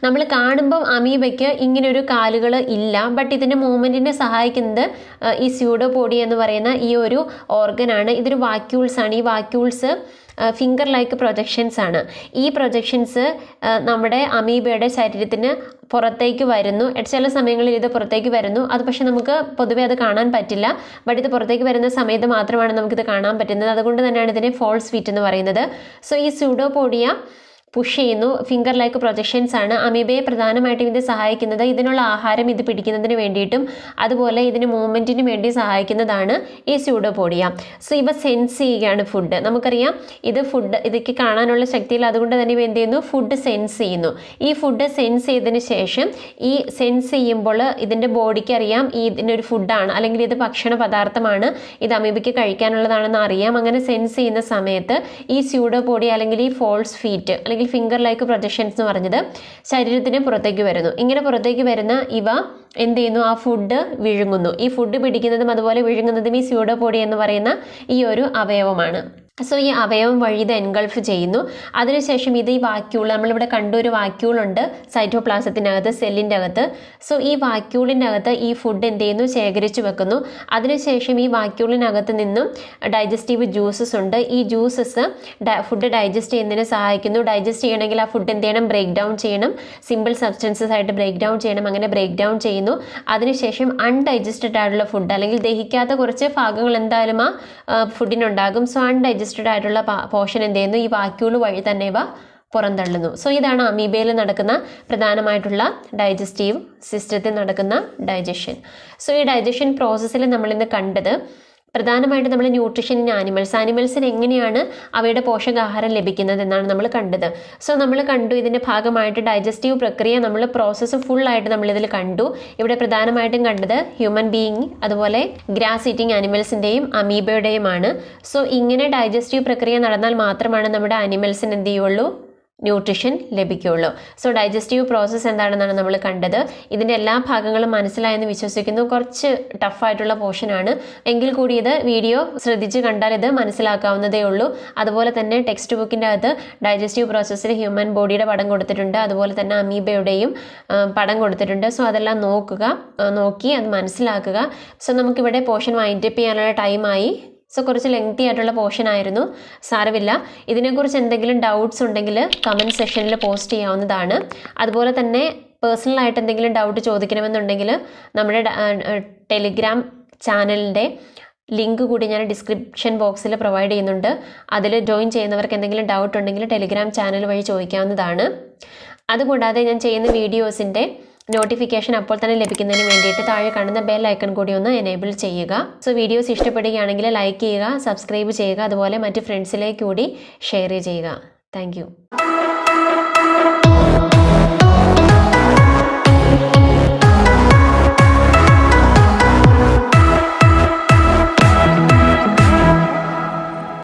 നമ്മൾ കാണുമ്പം അമീബയ്ക്ക് ഇങ്ങനൊരു കാലുകൾ ഇല്ല, ബട്ട് ഇതിൻ്റെ മൂവ്മെൻറ്റിനെ സഹായിക്കുന്നത് ഈ സ്യൂഡോപോഡിയ എന്ന് പറയുന്ന ഈ ഒരു ഓർഗനാണ്. ഇതൊരു വാക്യൂൾസ് ആണ്. ഈ വാക്യൂൾസ് ഫിംഗർ ലൈക്ക് പ്രൊജക്ഷൻസ് ആണ്. ഈ പ്രൊജക്ഷൻസ് നമ്മുടെ അമീബയുടെ ശരീരത്തിന് പുറത്തേക്ക് വരുന്നു. ചില സമയങ്ങളിൽ ഇത് പുറത്തേക്ക് വരുന്നു, അത് പക്ഷെ നമുക്ക് പൊതുവെ അത് കാണാൻ പറ്റില്ല. ബട്ട് ഇത് പുറത്തേക്ക് വരുന്ന സമയത്ത് മാത്രമാണ് നമുക്കിത് കാണാൻ പറ്റുന്നത്. അതുകൊണ്ട് തന്നെയാണ് ഇതിനെ ഫോൾസ് ഫീറ്റ് എന്ന് പറയുന്നത്. സോ ഈ സ്യൂഡോപോഡിയ പുഷ് ചെയ്യുന്നു, ഫിംഗർ ലൈക്ക് പ്രൊജക്ഷൻസ് ആണ്. അമീബയെ പ്രധാനമായിട്ടും ഇത് സഹായിക്കുന്നത് ഇതിനുള്ള ആഹാരം ഇത് പിടിക്കുന്നതിന് വേണ്ടിയിട്ടും അതുപോലെ ഇതിന് മൂവ്മെൻറ്റിന് വേണ്ടി സഹായിക്കുന്നതാണ് ഈ സ്യൂഡോപോഡിയ. സോ ഇവ സെൻസ് ചെയ്യുകയാണ് ഫുഡ്. നമുക്കറിയാം ഇതൊക്കെ കാണാനുള്ള ശക്തിയിൽ, അതുകൊണ്ട് തന്നെ ഇവ എന്ത് ചെയ്യുന്നു, ഫുഡ് സെൻസ് ചെയ്യുന്നു. ഈ ഫുഡ് സെൻസ് ചെയ്തതിന് ശേഷം ഈ സെൻസ് ചെയ്യുമ്പോൾ ഇതിൻ്റെ ബോഡിക്ക് അറിയാം ഇതിനൊരു ഫുഡാണ്, അല്ലെങ്കിൽ ഇത് ഭക്ഷണ പദാർത്ഥമാണ്, ഇത് അമീബയ്ക്ക് കഴിക്കാനുള്ളതാണെന്ന് അറിയാം. അങ്ങനെ സെൻസ് ചെയ്യുന്ന സമയത്ത് ഈ സ്യൂഡോപോഡിയ അല്ലെങ്കിൽ ഈ ഫോൾസ് ഫീറ്റ് അല്ലെങ്കിൽ ഫിംഗർ ലൈക്ക് പ്രൊജക്ഷൻസ് എന്ന് പറഞ്ഞത് ശരീരത്തിന് പുറത്തേക്ക് വരുന്നു. ഇങ്ങനെ പുറത്തേക്ക് വരുന്ന ഇവ എന്ത് ചെയ്യുന്നു, ആ ഫുഡ് വിഴുങ്ങുന്നു. ഈ ഫുഡ് പിടിക്കുന്നതും അതുപോലെ വിഴുങ്ങുന്നതും ഈ സ്യൂഡോപോഡിയ എന്ന് പറയുന്ന ഈ ഒരു അവയവമാണ്. സോ ഈ അവയവം വഴി ഇത് എൻഗൾഫ് ചെയ്യുന്നു. അതിനുശേഷം ഇത് ഈ വാക്യൂൾ, നമ്മളിവിടെ കണ്ടൊരു വാക്യൂളുണ്ട് സൈറ്റോപ്ലാസത്തിനകത്ത്, സെല്ലിൻ്റെ അകത്ത്. സോ ഈ വാക്യൂളിൻ്റെ അകത്ത് ഈ ഫുഡ് എന്ത് ചെയ്യുന്നു, ശേഖരിച്ചു വെക്കുന്നു. അതിനുശേഷം ഈ വാക്യൂളിനകത്ത് നിന്നും ഡൈജസ്റ്റീവ് ജ്യൂസസ് ഉണ്ട്. ഈ ജ്യൂസസ് ഫുഡ് ഡൈജസ്റ്റ് ചെയ്യുന്നതിന് സഹായിക്കുന്നു. ഡൈജസ്റ്റ് ചെയ്യണമെങ്കിൽ ആ ഫുഡ് എന്ത് ചെയ്യണം, ബ്രേക്ക് ഡൗൺ ചെയ്യണം, സിമ്പിൾ സബ്സ്റ്റൻസസ് ആയിട്ട് ബ്രേക്ക് ഡൗൺ ചെയ്യണം. അങ്ങനെ ബ്രേക്ക് ഡൗൺ ചെയ്യുന്നു. അതിനുശേഷം അൺഡൈജസ്റ്റഡ് ആയിട്ടുള്ള ഫുഡ്, അല്ലെങ്കിൽ ദഹിക്കാത്ത കുറച്ച് ഭാഗങ്ങൾ എന്തായാലും ആ ഫുഡിനുണ്ടാകും. സോ അൺഡൈജസ്റ്റഡ് ആയിട്ടുള്ള പോർഷൻ എന്ത് ചെയ്യുന്നു, ഈ വാക്യൂൾ വഴി തന്നെ ഇവ പുറന്തള്ളുന്നു. സോ ഇതാണ് അമീബയിൽ നടക്കുന്ന പ്രധാനമായിട്ടുള്ള ഡൈജസ്റ്റീവ് സിസ്റ്റത്തിൽ നടക്കുന്ന ഡൈജഷൻ. സോ ഈ ഡൈജഷൻ പ്രോസസ്സിൽ നമ്മളിന്ന് കണ്ടത് പ്രധാനമായിട്ട് നമ്മൾ ന്യൂട്രീഷൻ ഇൻ ആനിമൽസിന് എങ്ങനെയാണ് അവയുടെ പോഷകാഹാരം ലഭിക്കുന്നത് എന്നാണ് നമ്മൾ കണ്ടത്. സോ നമ്മൾ കണ്ടു ഇതിൻ്റെ ഭാഗമായിട്ട് ഡൈജസ്റ്റീവ് പ്രക്രിയ നമ്മൾ പ്രോസസ്സ് ഫുള്ളായിട്ട് നമ്മളിതിൽ കണ്ടു. ഇവിടെ പ്രധാനമായിട്ടും കണ്ടത് ഹ്യൂമൻ ബീയിങ്, അതുപോലെ ഗ്രാസ് ഈറ്റിംഗ് ആനിമൽസിൻ്റെയും അമീബയുടെയുമാണ്. സോ ഇങ്ങനെ ഡൈജസ്റ്റീവ് പ്രക്രിയ നടന്നാൽ മാത്രമാണ് നമ്മുടെ ആനിമൽസിന് എന്ത് ചെയ്യുള്ളൂ, ന്യൂട്രീഷൻ ലഭിക്കുകയുള്ളൂ. സോ ഡൈജസ്റ്റീവ് പ്രോസസ്സ് എന്താണെന്നാണ് നമ്മൾ കണ്ടത്. ഇതിൻ്റെ എല്ലാ ഭാഗങ്ങളും മനസ്സിലായെന്ന് വിശ്വസിക്കുന്നു. കുറച്ച് ടഫായിട്ടുള്ള പോർഷനാണ്, എങ്കിൽ കൂടി ഇത് വീഡിയോ ശ്രദ്ധിച്ച് കണ്ടാൽ ഇത് മനസ്സിലാക്കാവുന്നതേ ഉള്ളൂ. അതുപോലെ തന്നെ ടെക്സ്റ്റ് ബുക്കിൻ്റെ അകത്ത് ഡൈജസ്റ്റീവ് പ്രോസസ്സിൽ ഹ്യൂമൻ ബോഡിയുടെ പടം കൊടുത്തിട്ടുണ്ട്, അതുപോലെ തന്നെ അമീബയുടെയും പടം കൊടുത്തിട്ടുണ്ട്. സോ അതെല്ലാം നോക്കി അത് മനസ്സിലാക്കുക. സോ നമുക്കിവിടെ പോർഷൻ വൈൻഡപ്പ് ചെയ്യാനുള്ള ടൈമായി. സോ കുറച്ച് ലെങ്തി ആയിട്ടുള്ള പോർഷൻ ആയിരുന്നു, സാരമില്ല. ഇതിനെക്കുറിച്ച് എന്തെങ്കിലും ഡൗട്ട്സ് ഉണ്ടെങ്കിൽ കമൻറ്റ് സെക്ഷനിൽ പോസ്റ്റ് ചെയ്യാവുന്നതാണ്. അതുപോലെ തന്നെ പേഴ്സണലായിട്ട് എന്തെങ്കിലും ഡൗട്ട് ചോദിക്കണമെന്നുണ്ടെങ്കിൽ നമ്മുടെ ടെലിഗ്രാം ചാനലിൻ്റെ ലിങ്ക് കൂടി ഞാൻ ഡിസ്ക്രിപ്ഷൻ ബോക്സിൽ പ്രൊവൈഡ് ചെയ്യുന്നുണ്ട്. അതിൽ ജോയിൻ ചെയ്യുന്നവർക്ക് എന്തെങ്കിലും ഡൗട്ട് ഉണ്ടെങ്കിൽ ടെലിഗ്രാം ചാനൽ വഴി ചോദിക്കാവുന്നതാണ്. അതുകൂടാതെ ഞാൻ ചെയ്യുന്ന വീഡിയോസിൻ്റെ നോട്ടിഫിക്കേഷൻ അപ്പോൾ തന്നെ ലഭിക്കുന്നതിന് വേണ്ടിയിട്ട് താഴെ കാണുന്ന ബെൽ ഐക്കൺ കൂടി ഒന്ന് എനേബിൾ ചെയ്യുക. സോ വീഡിയോസ് ഇഷ്ടപ്പെടുകയാണെങ്കിൽ ലൈക്ക് ചെയ്യുക, സബ്സ്ക്രൈബ് ചെയ്യുക, അതുപോലെ മറ്റ് ഫ്രണ്ട്സിലേക്ക് കൂടി ഷെയർ ചെയ്യുക. താങ്ക്